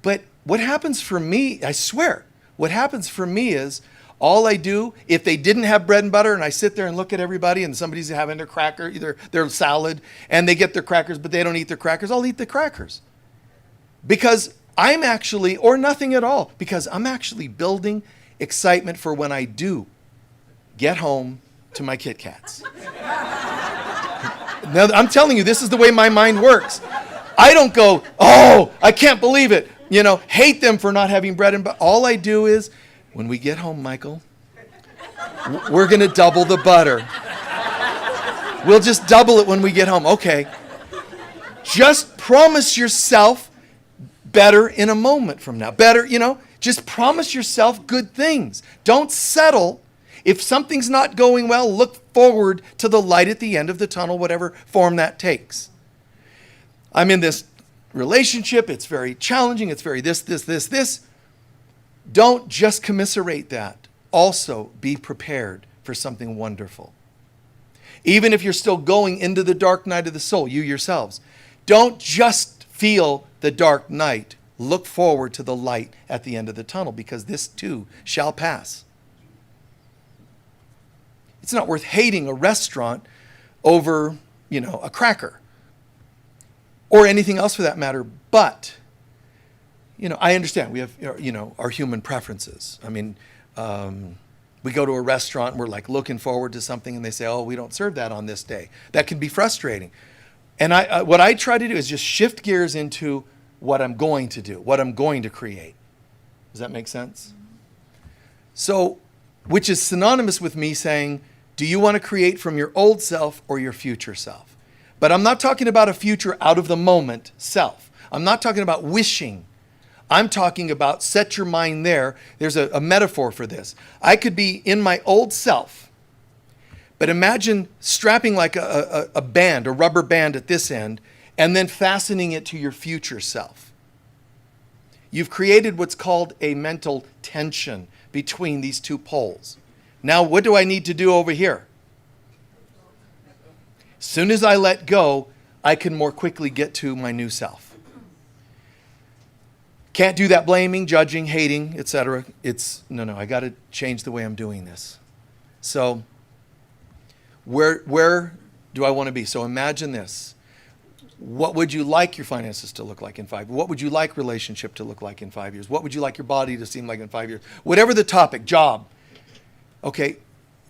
But what happens for me, I swear, what happens for me is all I do, if they didn't have bread and butter and I sit there and look at everybody and somebody's having their cracker, either their salad, and they get their crackers, but they don't eat their crackers, I'll eat the crackers. Because I'm actually, or nothing at all, because I'm actually building excitement for when I do get home to my Kit Kats. Now, I'm telling you, this is the way my mind works. I don't go, oh, I can't believe it. Hate them for not having bread and butter. All I do is, when we get home, Michael, we're going to double the butter. We'll just double it when we get home. Okay. Just promise yourself better in a moment from now. Better, just promise yourself good things. Don't settle. If something's not going well, look forward to the light at the end of the tunnel, whatever form that takes. I'm in this relationship. It's very challenging. It's very this. Don't just commiserate that. Also, be prepared for something wonderful. Even if you're still going into the dark night of the soul, you yourselves, don't just feel the dark night. Look forward to the light at the end of the tunnel, because this too shall pass. It's not worth hating a restaurant over, a cracker or anything else for that matter. But, I understand we have, our human preferences. I mean, we go to a restaurant and we're like looking forward to something and they say, oh, we don't serve that on this day. That can be frustrating. And what I try to do is just shift gears into what I'm going to do, what I'm going to create. Does that make sense? So, which is synonymous with me saying, do you want to create from your old self or your future self? But I'm not talking about a future out of the moment self. I'm not talking about wishing. I'm talking about set your mind there. There's a metaphor for this. I could be in my old self, but imagine strapping like a band, a rubber band at this end, and then fastening it to your future self. You've created what's called a mental tension between these two poles. Now, what do I need to do over here? As soon as I let go, I can more quickly get to my new self. Can't do that blaming, judging, hating, etc. No, I got to change the way I'm doing this. So, where do I want to be? So imagine this. What would you like your finances to look like in 5 years? What would you like relationship to look like in 5 years? What would you like your body to seem like in 5 years? Whatever the topic, job. Okay,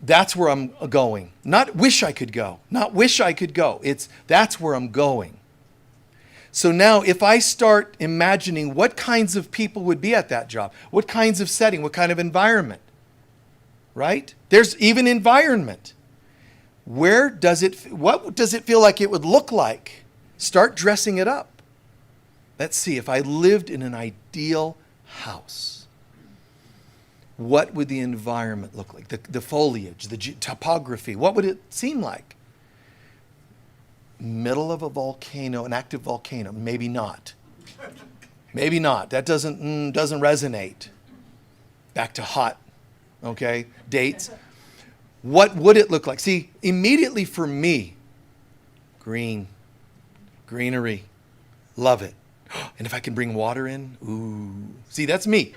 that's where I'm going. Not wish I could go. Not wish I could go. That's where I'm going. So now if I start imagining what kinds of people would be at that job, what kinds of setting, what kind of environment, right? There's even environment. What does it feel like it would look like? Start dressing it up. Let's see, if I lived in an ideal house, what would the environment look like? The foliage, the topography, what would it seem like? Middle of a volcano, an active volcano, maybe not. Maybe not. That doesn't resonate. Back to hot, okay, dates. What would it look like? See, immediately for me, greenery, love it. And if I can bring water in, ooh. See, that's me.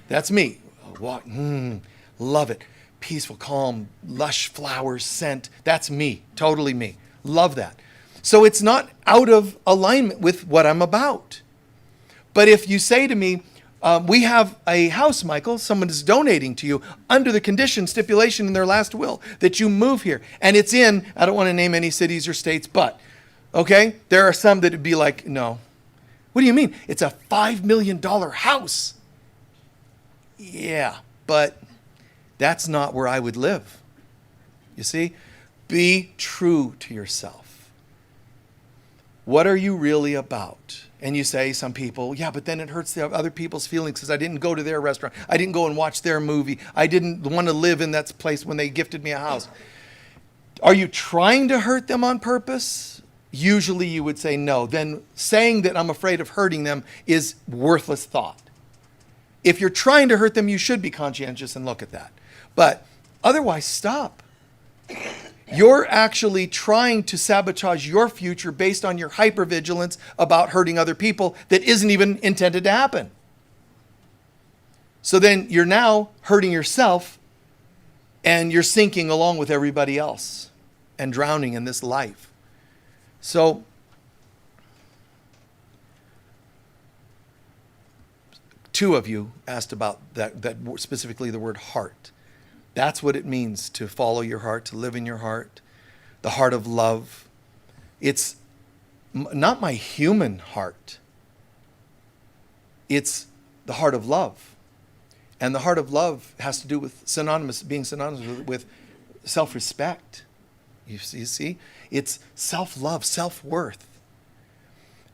That's me. Love it. Peaceful, calm, lush flowers, scent. That's me. Totally me. Love that. So it's not out of alignment with what I'm about. But if you say to me, we have a house, Michael, someone is donating to you under the condition, stipulation in their last will that you move here. And it's in, I don't want to name any cities or states, but, okay, there are some that would be like, no. What do you mean? It's a $5 million house. Yeah, but that's not where I would live. You see? Be true to yourself. What are you really about? And you say, some people, yeah, but then it hurts the other people's feelings because I didn't go to their restaurant. I didn't go and watch their movie. I didn't want to live in that place when they gifted me a house. Are you trying to hurt them on purpose? Usually you would say no. Then saying that I'm afraid of hurting them is worthless thought. If you're trying to hurt them, you should be conscientious and look at that. But otherwise, stop. You're actually trying to sabotage your future based on your hypervigilance about hurting other people that isn't even intended to happen. So then you're now hurting yourself and you're sinking along with everybody else and drowning in this life. So two of you asked about that specifically the word heart. That's what it means to follow your heart, to live in your heart, the heart of love. It's not my human heart. It's the heart of love. And the heart of love has to do with being synonymous with self-respect. You see? It's self-love, self-worth.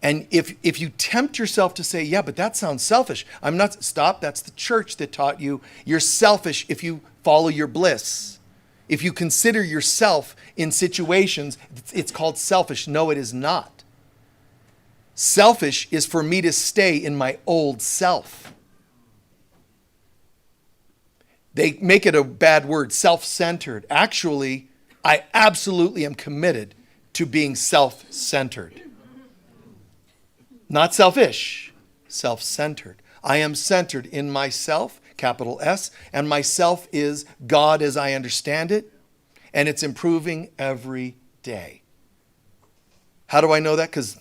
And if you tempt yourself to say, yeah, but that sounds selfish. Stop. That's the church that taught you you're selfish if you follow your bliss. If you consider yourself in situations, it's called selfish. No, it is not. Selfish is for me to stay in my old self. They make it a bad word, self-centered. Actually, I absolutely am committed to being self-centered. Not selfish, self-centered. I am centered in myself, capital S, and myself is God as I understand it, and it's improving every day. How do I know that? Because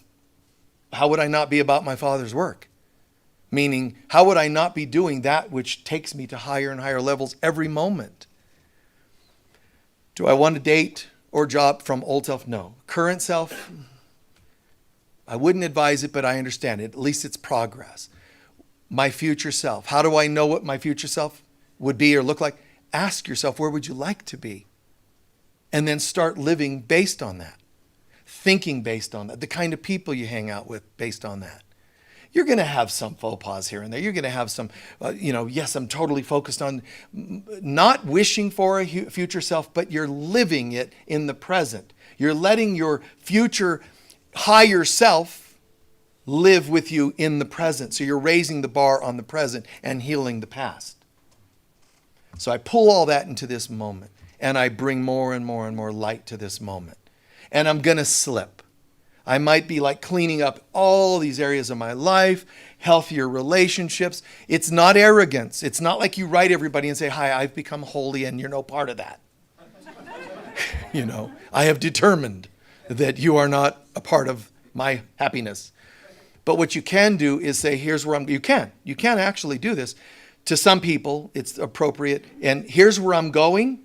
how would I not be about my Father's work? Meaning, how would I not be doing that which takes me to higher and higher levels every moment? Do I want to date or job from old self? No. Current self, I wouldn't advise it, but I understand it. At least it's progress. My future self. How do I know what my future self would be or look like? Ask yourself, where would you like to be? And then start living based on that. Thinking based on that. The kind of people you hang out with based on that. You're going to have some faux pas here and there. You're going to have some, yes, I'm totally focused on not wishing for a future self, but you're living it in the present. You're letting your future higher self live with you in the present. So you're raising the bar on the present and healing the past. So I pull all that into this moment and I bring more and more and more light to this moment. And I'm going to slip. I might be like cleaning up all these areas of my life, healthier relationships. It's not arrogance. It's not like you write everybody and say, hi, I've become holy and you're no part of that. I have determined that you are not a part of my happiness. But what you can do is say, here's where you can actually do this. To some people, it's appropriate. And here's where I'm going.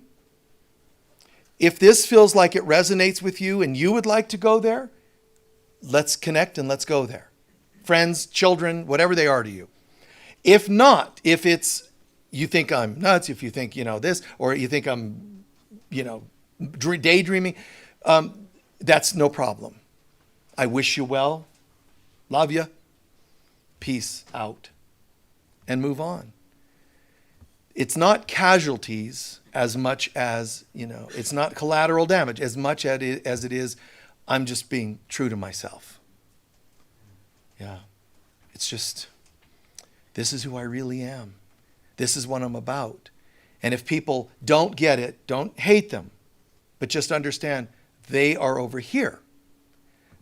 If this feels like it resonates with you and you would like to go there, let's connect and let's go there. Friends, children, whatever they are to you. If not, if it's, you think I'm nuts, if you think, this, or you think I'm, daydreaming, that's no problem. I wish you well. Love you. Peace out. And move on. It's not casualties as much as, it's not collateral damage as much as it is, I'm just being true to myself. Yeah. It's just, this is who I really am. This is what I'm about. And if people don't get it, don't hate them, but just understand they are over here.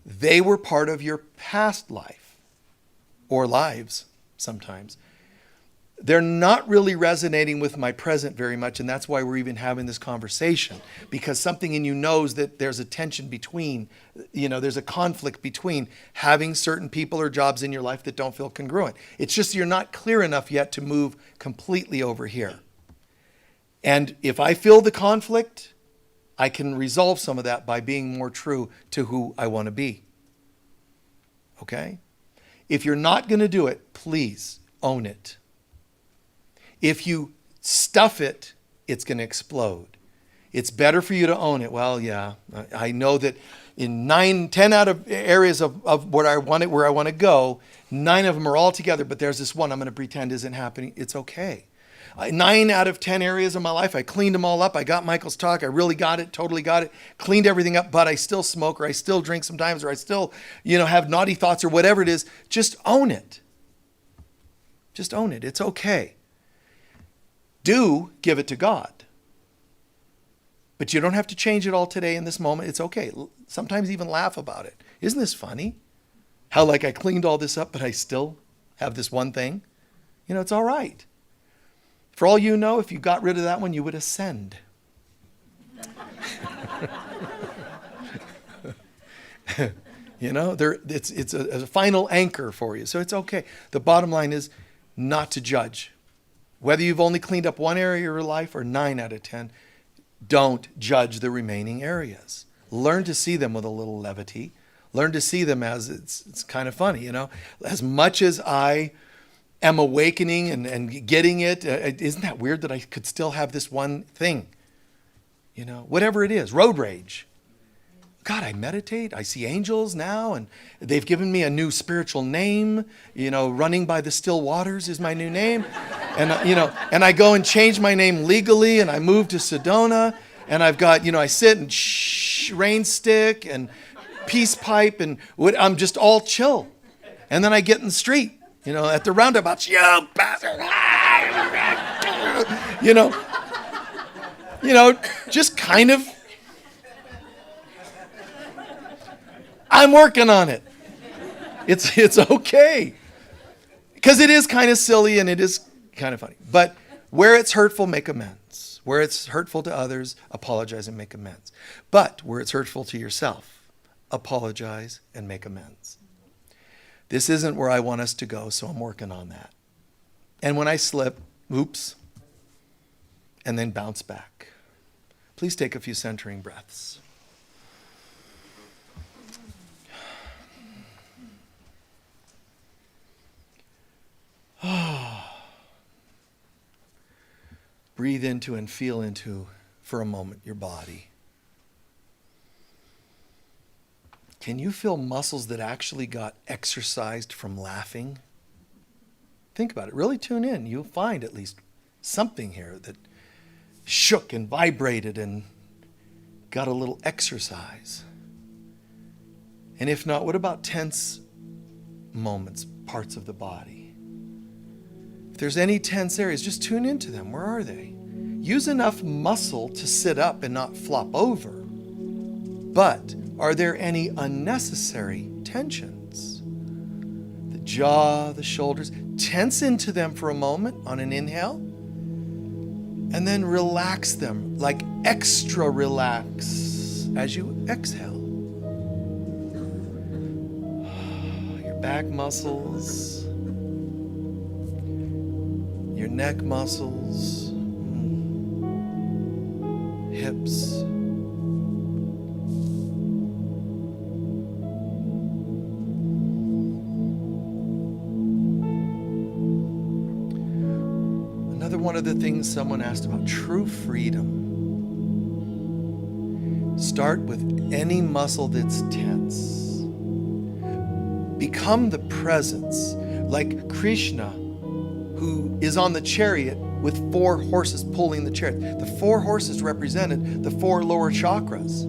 They were part of your past life or lives sometimes. They're not really resonating with my present very much, and that's why we're even having this conversation, because something in you knows that there's a tension between, there's a conflict between having certain people or jobs in your life that don't feel congruent. It's just you're not clear enough yet to move completely over here. And if I feel the conflict, I can resolve some of that by being more true to who I want to be. Okay? If you're not going to do it, please own it. If you stuff it, it's going to explode. It's better for you to own it. Well, yeah, I know that in 10 out of areas of where I want to go, 9 of them are all together, but there's this one I'm going to pretend isn't happening. It's okay. 9 out of 10 areas of my life, I cleaned them all up. I got Michael's talk. I really got it, totally got it, cleaned everything up, but I still smoke, or I still drink sometimes, or I still, have naughty thoughts, or whatever it is. Just own it. Just own it. It's okay. Do give it to God. But you don't have to change it all today in this moment. It's okay. Sometimes even laugh about it. Isn't this funny? How I cleaned all this up, but I still have this one thing. It's all right. For all you know, if you got rid of that one, you would ascend. It's a final anchor for you. So it's okay. The bottom line is not to judge. Whether you've only cleaned up one area of your life or 9 out of 10, don't judge the remaining areas. Learn to see them with a little levity. Learn to see them as it's kind of funny, As much as I am awakening and getting it, isn't that weird that I could still have this one thing? Whatever it is, road rage. God, I meditate. I see angels now, and they've given me a new spiritual name. Running by the still waters is my new name. And, and I go and change my name legally, and I move to Sedona, and I've got, I sit and rain stick and peace pipe, and I'm just all chill. And then I get in the street, at the roundabouts, you bastard, just kind of. I'm working on it. It's okay. Because it is kind of silly and it is kind of funny. But where it's hurtful, make amends. Where it's hurtful to others, apologize and make amends. But where it's hurtful to yourself, apologize and make amends. This isn't where I want us to go, so I'm working on that. And when I slip, oops, and then bounce back. Please take a few centering breaths. Breathe into and feel into, for a moment, your body. Can you feel muscles that actually got exercised from laughing? Think about it. Really tune in. You'll find at least something here that shook and vibrated and got a little exercise. And if not, what about tense moments, parts of the body? If there's any tense areas, just tune into them. Where are they? Use enough muscle to sit up and not flop over. But are there any unnecessary tensions? The jaw, the shoulders, tense into them for a moment on an inhale, and then relax them, like extra relax as you exhale. Your back muscles, your neck muscles, hips. Another one of the things someone asked about, true freedom. Start with any muscle that's tense. Become the presence, like Krishna, who is on the chariot with 4 horses pulling the chariot. The 4 horses represented the 4 lower chakras.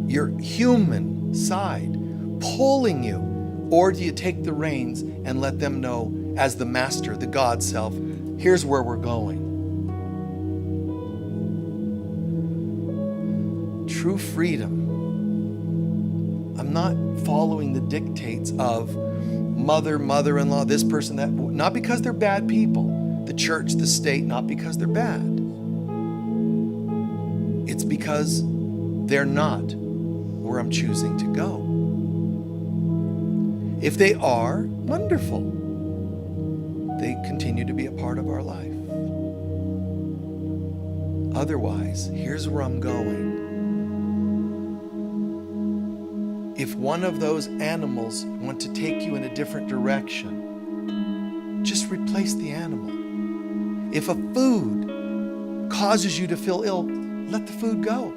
Your human side pulling you. Or do you take the reins and let them know, as the master, the God self, here's where we're going. True freedom. I'm not following the dictates of mother-in-law, this person, that, not because they're bad people. The church, the state, not because they're bad. It's because they're not where I'm choosing to go. If they are, wonderful. They continue to be a part of our life. Otherwise, here's where I'm going. If one of those animals want to take you in a different direction, just replace the animal. If a food causes you to feel ill, let the food go.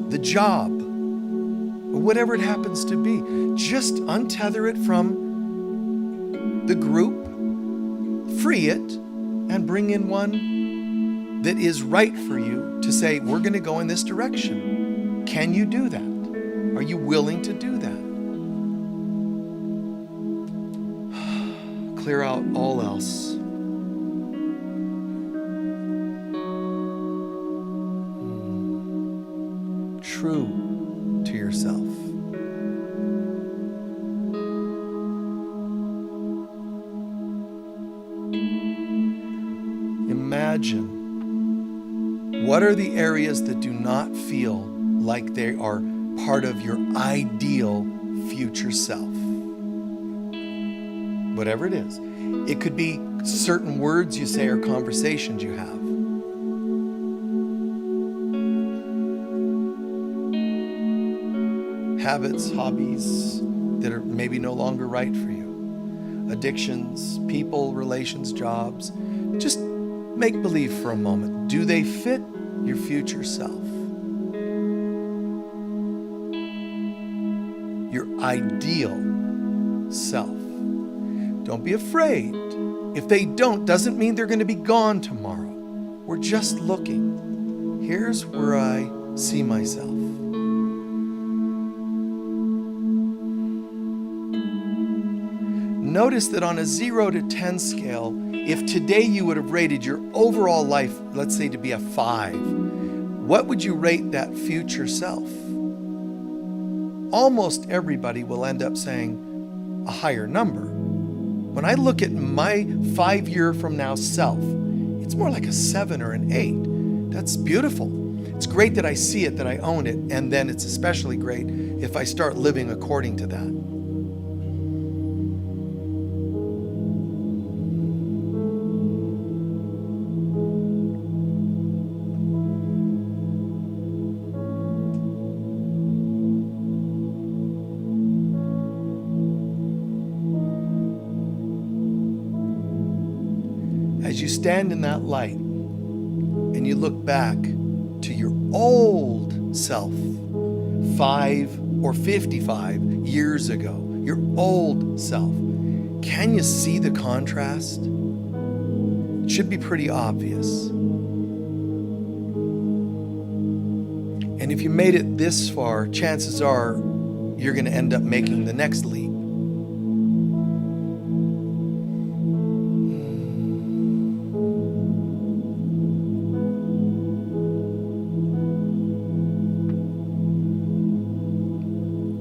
The job, or whatever it happens to be, just untether it from the group, free it, and bring in one that is right for you to say, we're going to go in this direction. Can you do that? Are you willing to do that? Clear out all else. True to yourself. Imagine, what are the areas that do not feel like they are part of your ideal future self? Whatever it is. It could be certain words you say or conversations you have. Habits, hobbies that are maybe no longer right for you. Addictions, people, relations, jobs. Just make believe for a moment. Do they fit your future self? Your ideal self. Don't be afraid. If they don't, doesn't mean they're going to be gone tomorrow. We're just looking. Here's where I see myself. Notice that on a 0 to 10 scale, if today you would have rated your overall life, let's say to be a 5, what would you rate that future self? Almost everybody will end up saying a higher number. When I look at my 5-year from now self, it's more like a 7 or an 8. That's beautiful. It's great that I see it, that I own it, and then it's especially great if I start living according to that. As you stand in that light and you look back to your old self, 5 or 55 years ago, your old self, can you see the contrast? It should be pretty obvious. And if you made it this far, chances are you're going to end up making the next leap.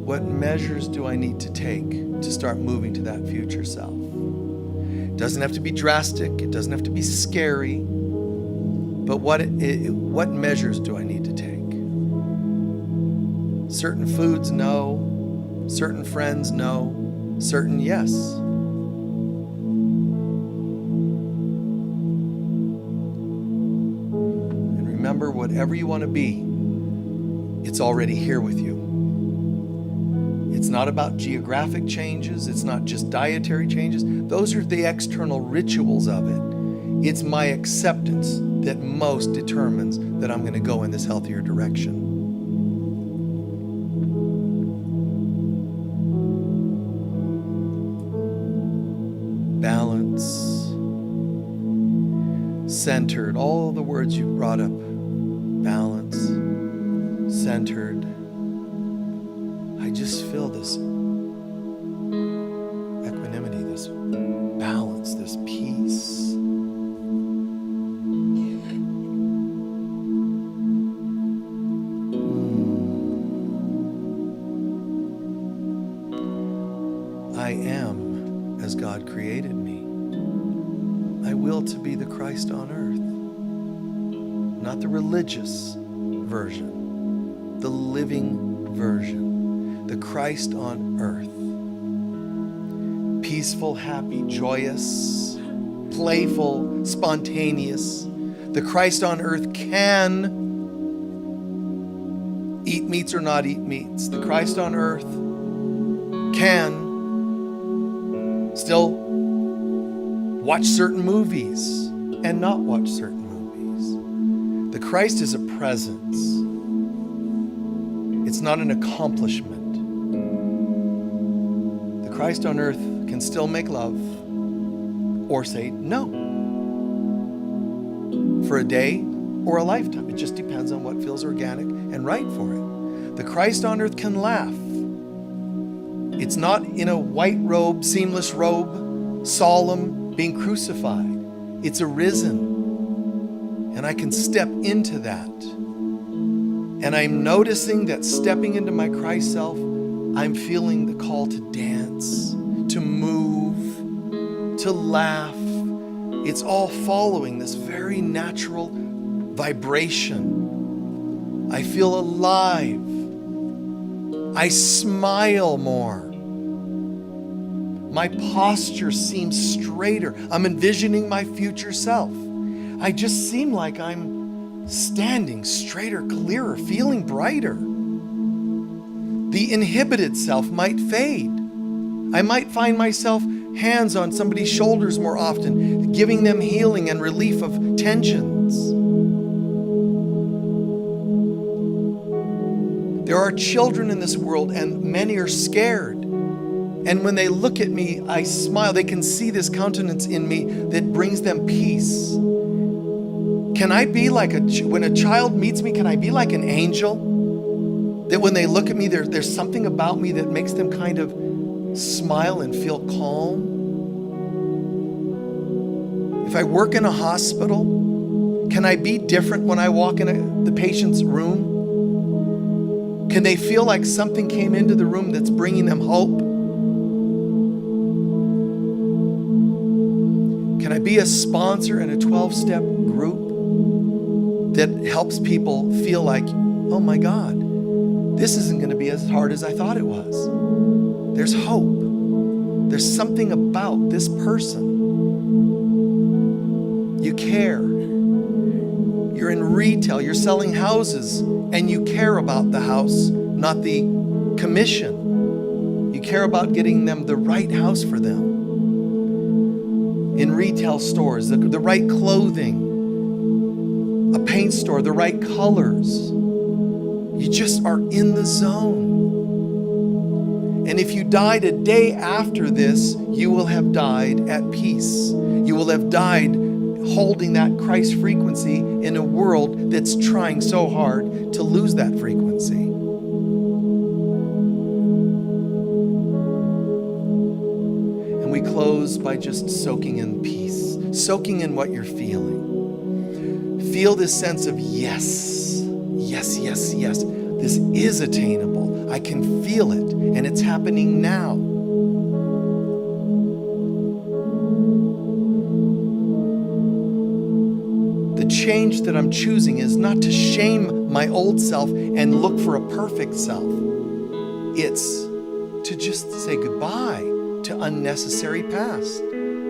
What measures do I need to take to start moving to that future self? It doesn't have to be drastic. It doesn't have to be scary. But what measures do I need to take? Certain foods, no. Certain friends, no. Certain, yes. And remember, whatever you want to be, it's already here with you. It's not about geographic changes. It's not just dietary changes. Those are the external rituals of it. It's my acceptance that most determines that I'm going to go in this healthier direction. Balance, centered, all the words you brought up. Balance, centered. I just feel this equanimity, this balance, this peace. I am as God created me. I will to be the Christ on earth. Not the religious version, the living version, the Christ on earth. Peaceful, happy, joyous, playful, spontaneous. The Christ on earth can eat meats or not eat meats. The Christ on earth can still watch certain movies and not watch certain movies. The Christ is a presence. It's not an accomplishment. The Christ on earth can still make love or say no for a day or a lifetime. It just depends on what feels organic and right for it. The Christ on earth can laugh. It's not in a white robe, seamless robe, solemn, being crucified. It's arisen. And I can step into that. And I'm noticing that stepping into my Christ self, I'm feeling the call to dance, to move, to laugh. It's all following this very natural vibration. I feel alive. I smile more. My posture seems straighter. I'm envisioning my future self. I just seem like I'm standing straighter, clearer, feeling brighter. The inhibited self might fade. I might find myself hands on somebody's shoulders more often, giving them healing and relief of tensions. There are children in this world, and many are scared. And when they look at me, I smile. They can see this countenance in me that brings them peace. Can I be like when a child meets me, can I be like an angel? That when they look at me, there's something about me that makes them kind of smile and feel calm. If I work in a hospital, can I be different when I walk in the patient's room? Can they feel like something came into the room that's bringing them hope? Can I be a sponsor in a 12-step group that helps people feel like, oh my God, this isn't going to be as hard as I thought it was. There's hope. There's something about this person. You care. You're in retail. You're selling houses, and you care about the house, not the commission. You care about getting them the right house for them. In retail stores, the right clothing, a paint store, the right colors. You just are in the zone. And if you died a day after this, you will have died at peace. You will have died holding that Christ frequency in a world that's trying so hard to lose that frequency. And we close by just soaking in peace, soaking in what you're feeling. Feel this sense of yes, yes, yes, yes. This is attainable. I can feel it, and it's happening now. The change that I'm choosing is not to shame my old self and look for a perfect self. It's to just say goodbye to unnecessary past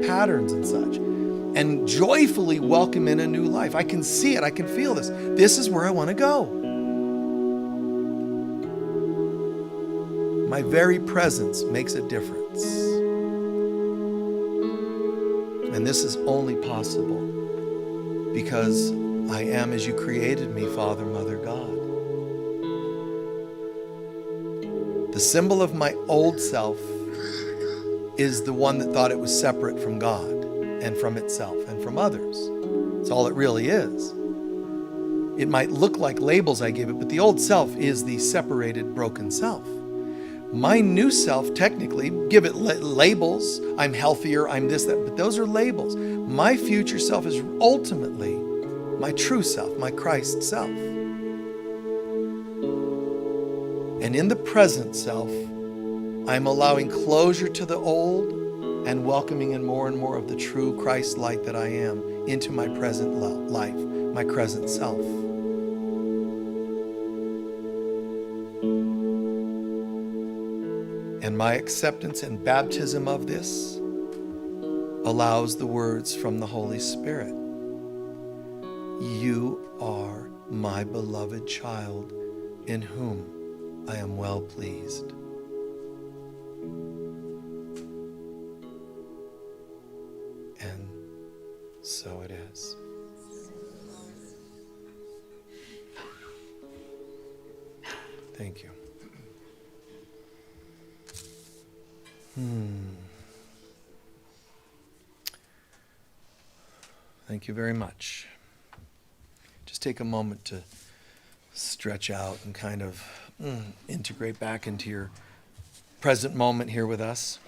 patterns and such, and joyfully welcome in a new life. I can see it. I can feel this. This is where I want to go. My very presence makes a difference. And this is only possible because I am as you created me, Father, Mother, God. The symbol of my old self is the one that thought it was separate from God and from itself and from others. That's all it really is. It might look like labels I give it, but the old self is the separated, broken self. My new self, technically, give it labels. I'm healthier, I'm this, that, but those are labels. My future self is ultimately my true self, my Christ self. And in the present self, I'm allowing closure to the old and welcoming in more and more of the true Christ light that I am into my present life, my present self. And my acceptance and baptism of this allows the words from the Holy Spirit. You are my beloved child in whom I am well pleased. And so it is. Thank you. Thank you very much. Just take a moment to stretch out and kind of integrate back into your present moment here with us.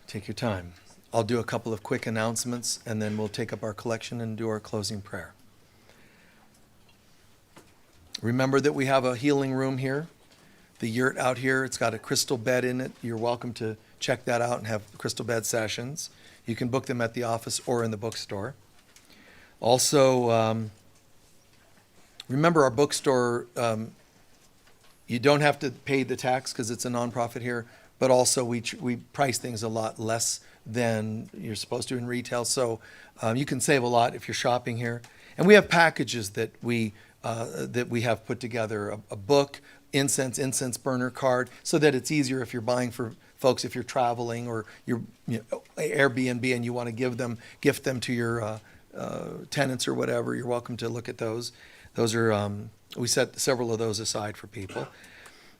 Take your time. I'll do a couple of quick announcements, and then we'll take up our collection and do our closing prayer. Remember that we have a healing room here. The yurt out here, it's got a crystal bed in it. You're welcome to check that out and have crystal bed sessions. You can book them at the office or in the bookstore. Also, remember our bookstore, you don't have to pay the tax because it's a nonprofit here, but also we price things a lot less than you're supposed to in retail. So you can save a lot if you're shopping here. And we have packages that we have put together, a book, incense burner card, so that it's easier if you're buying for folks, if you're traveling or you're Airbnb and you want to gift them to your tenants or whatever. You're welcome to look at those. Those are we set several of those aside for people.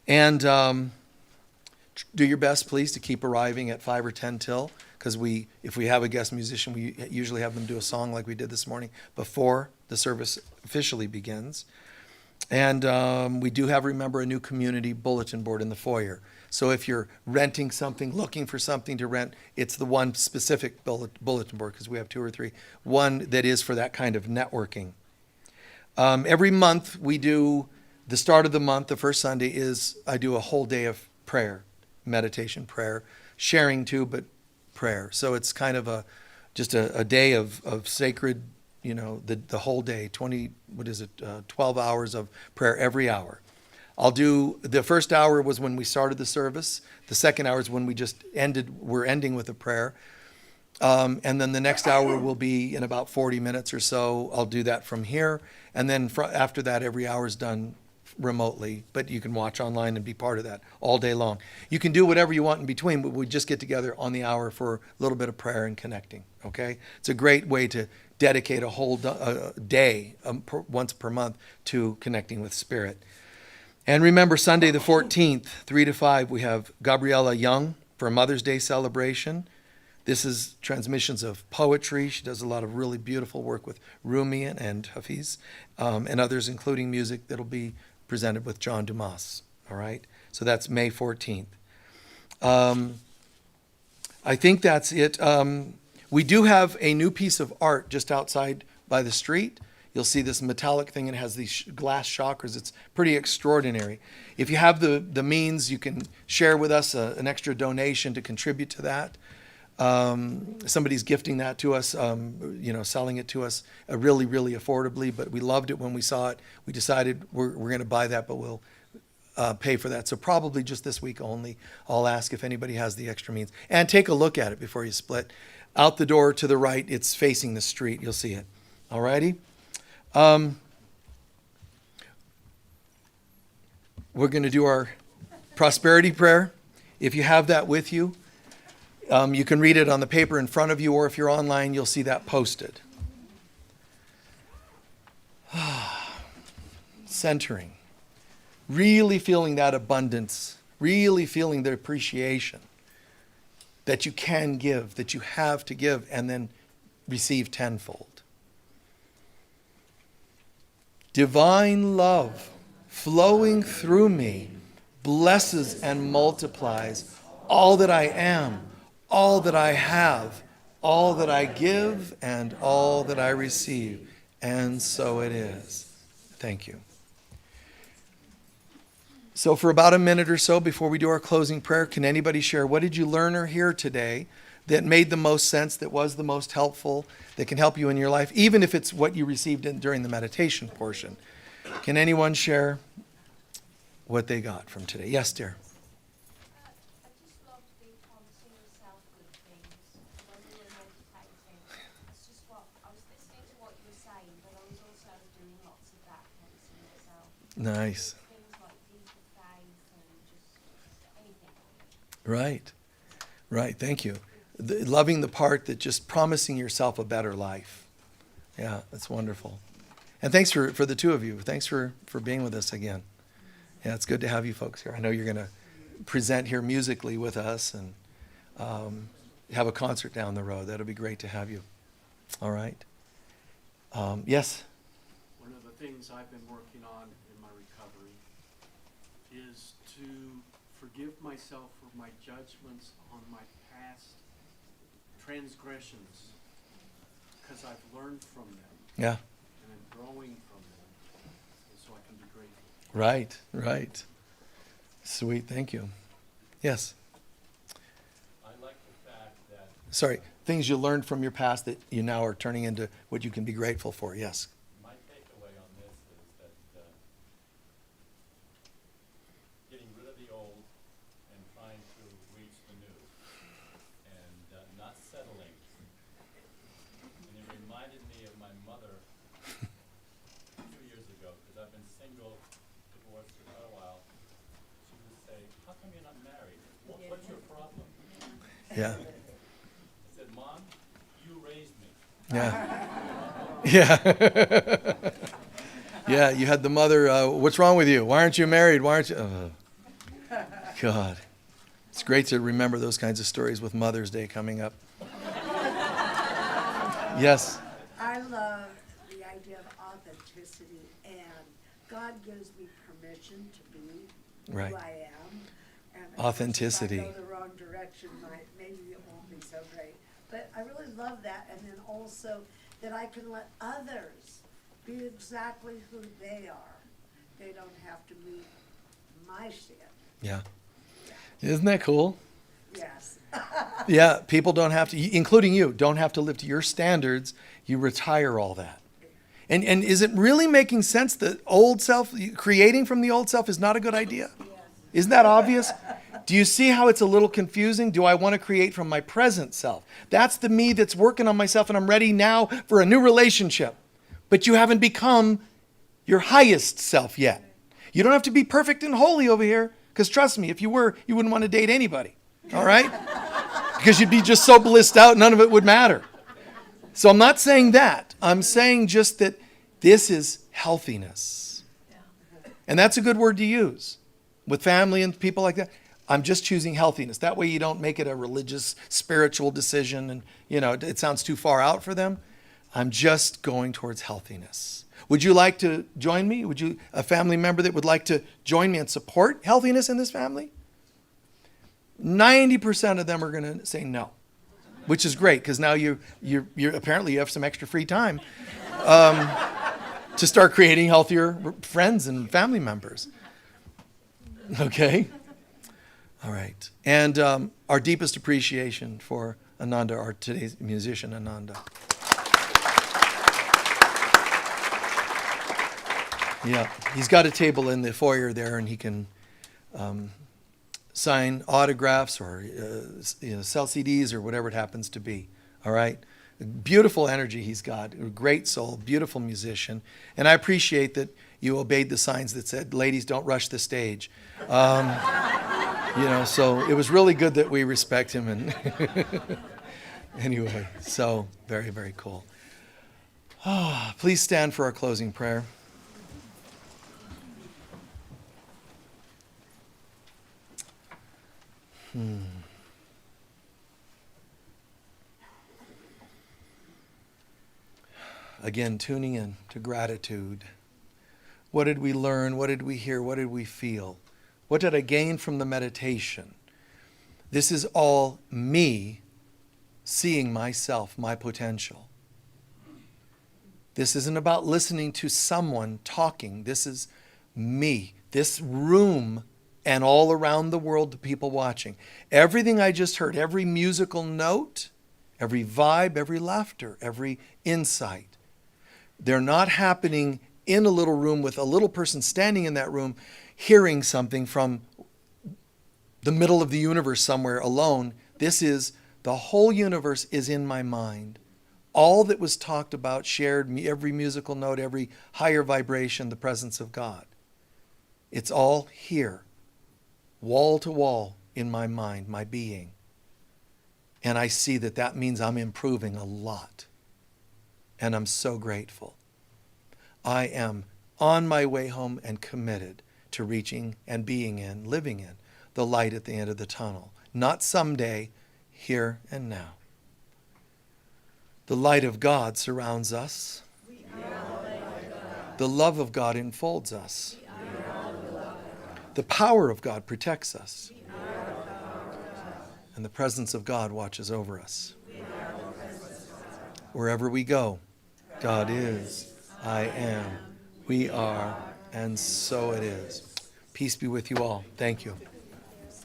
And do your best, please, to keep arriving at 5 or 10 till, because if we have a guest musician, we usually have them do a song like we did this morning before the service officially begins. And we do have, remember, a new community bulletin board in the foyer. So if you're renting something, looking for something to rent, it's the one specific bulletin board, because we have 2 or 3. One that is for that kind of networking. Every month we do, the start of the month, the first Sunday I do a whole day of prayer, meditation, prayer, sharing too, but prayer. So it's kind of just a day of sacred, the whole day, 12 hours of prayer every hour. I'll do, the first hour was when we started the service. The second hour is when we're ending with a prayer. And then the next hour will be in about 40 minutes or so. I'll do that from here. And then after that, every hour is done remotely, but you can watch online and be part of that all day long. You can do whatever you want in between, but we just get together on the hour for a little bit of prayer and connecting, okay? It's a great way to dedicate a whole day, once per month, to connecting with Spirit. And remember, Sunday the 14th, 3 to 5, we have Gabriella Young for a Mother's Day celebration. This is transmissions of poetry. She does a lot of really beautiful work with Rumi and Hafiz and others, including music that'll be presented with John Dumas. All right? So that's May 14th. I think that's it. We do have a new piece of art just outside by the street. You'll see this metallic thing, and it has these glass chakras. It's pretty extraordinary. If you have the means, you can share with us an extra donation to contribute to that. Somebody's gifting that to us, selling it to us really, really affordably, but we loved it when we saw it. We decided we're going to buy that, but we'll pay for that. So probably just this week only, I'll ask if anybody has the extra means. And take a look at it before you split. Out the door to the right, it's facing the street. You'll see it. All righty? We're going to do our prosperity prayer. If you have that with you, you can read it on the paper in front of you, or if you're online, you'll see that posted. Centering. Really feeling that abundance. Really feeling the appreciation that you can give, that you have to give, and then receive tenfold. Divine love flowing through me blesses and multiplies all that I am, all that I have, all that I give, and all that I receive. And so it is. Thank you. So for about a minute or so before we do our closing prayer, can anybody share, what did you learn or hear today that made the most sense, that was the most helpful, that can help you in your life, even if it's what you received during the meditation portion? Can anyone share what they got from today? Yes, dear. I just love the promising yourself good things when you were meditating. It's just what I was listening to what you were saying, but I was also Nice. things like exercise and just anything. Right. Right. Thank you. Loving the part that just promising yourself a better life. Yeah, that's wonderful. And thanks for the two of you. Thanks for being with us again. Yeah, it's good to have you folks here. I know you're going to present here musically with us and have a concert down the road. That'll be great to have you. All right. Yes? One of the things I've been working on in my recovery is to forgive myself for my judgments on my past transgressions, because I've learned from them Yeah. and I'm growing from them, and so I can be grateful. Right. Right. Sweet. Thank you. Yes? I like the fact that Sorry. Things you learned from your past that you now are turning into what you can be grateful for. Yes. my takeaway on this is that getting rid of the old and trying to reach the new and not settling. And it reminded me of my mother 2 years ago, because I've been single, divorced for quite a while. She would say, "How come you're not married? What's your problem?" Yeah. I said, "Mom, you raised me." Yeah. Yeah. Yeah, you had the mother, what's wrong with you? Why aren't you married? Why aren't you? God. It's great to remember those kinds of stories with Mother's Day coming up. Yes. I love the idea of authenticity, and God gives me permission to be Right. who I am. And Authenticity. If I go the wrong direction, maybe it won't be so great. But I really love that, and then also that I can let others be exactly who they are. They don't have to meet my standard. Yeah. Isn't that cool? Yes. Yeah, people don't have to, including you, don't have to live to your standards. You retire all that. And is it really making sense that old self, creating from the old self is not a good idea? Isn't that obvious? Do you see how it's a little confusing? Do I want to create from my present self? That's the me that's working on myself and I'm ready now for a new relationship. But you haven't become your highest self yet. You don't have to be perfect and holy over here, because trust me, if you were, you wouldn't want to date anybody. All right? Because you'd be just so blissed out, none of it would matter. So I'm not saying that. I'm saying just that this is healthiness. And that's a good word to use with family and people like that. I'm just choosing healthiness. That way you don't make it a religious, spiritual decision and, it sounds too far out for them. I'm just going towards healthiness. Would you like to join me? Would you, a family member that would like to join me and support healthiness in this family? 90% of them are going to say no, which is great because now you're apparently you have some extra free time to start creating healthier friends and family members. Okay? All right. And our deepest appreciation for Ananda, our today's musician, Ananda. Yeah, he's got a table in the foyer there, and he can sign autographs or sell CDs or whatever it happens to be. All right, beautiful energy he's got, a great soul, beautiful musician, and I appreciate that you obeyed the signs that said, "Ladies, don't rush the stage." So it was really good that we respect him. And anyway, so very, very cool. Please stand for our closing prayer. Again, tuning in to gratitude. What did we learn? What did we hear? What did we feel? What did I gain from the meditation? This is all me seeing myself, my potential. This isn't about listening to someone talking. This is me, this room, and all around the world, the people watching. Everything I just heard, every musical note, every vibe, every laughter, every insight, they're not happening in a little room with a little person standing in that room hearing something from the middle of the universe somewhere alone. This is, the whole universe is in my mind. All that was talked about, shared, every musical note, every higher vibration, the presence of God. It's all here, wall to wall in my mind, my being. And I see that that means I'm improving a lot. And I'm so grateful. I am on my way home and committed to reaching and being in, living in, the light at the end of the tunnel. Not someday, here and now. The light of God surrounds us. The love of God enfolds us. The power of God protects us. And the presence of God watches over us. Wherever we go, God is, I am, we are, and so it is. Peace be with you all. Thank you.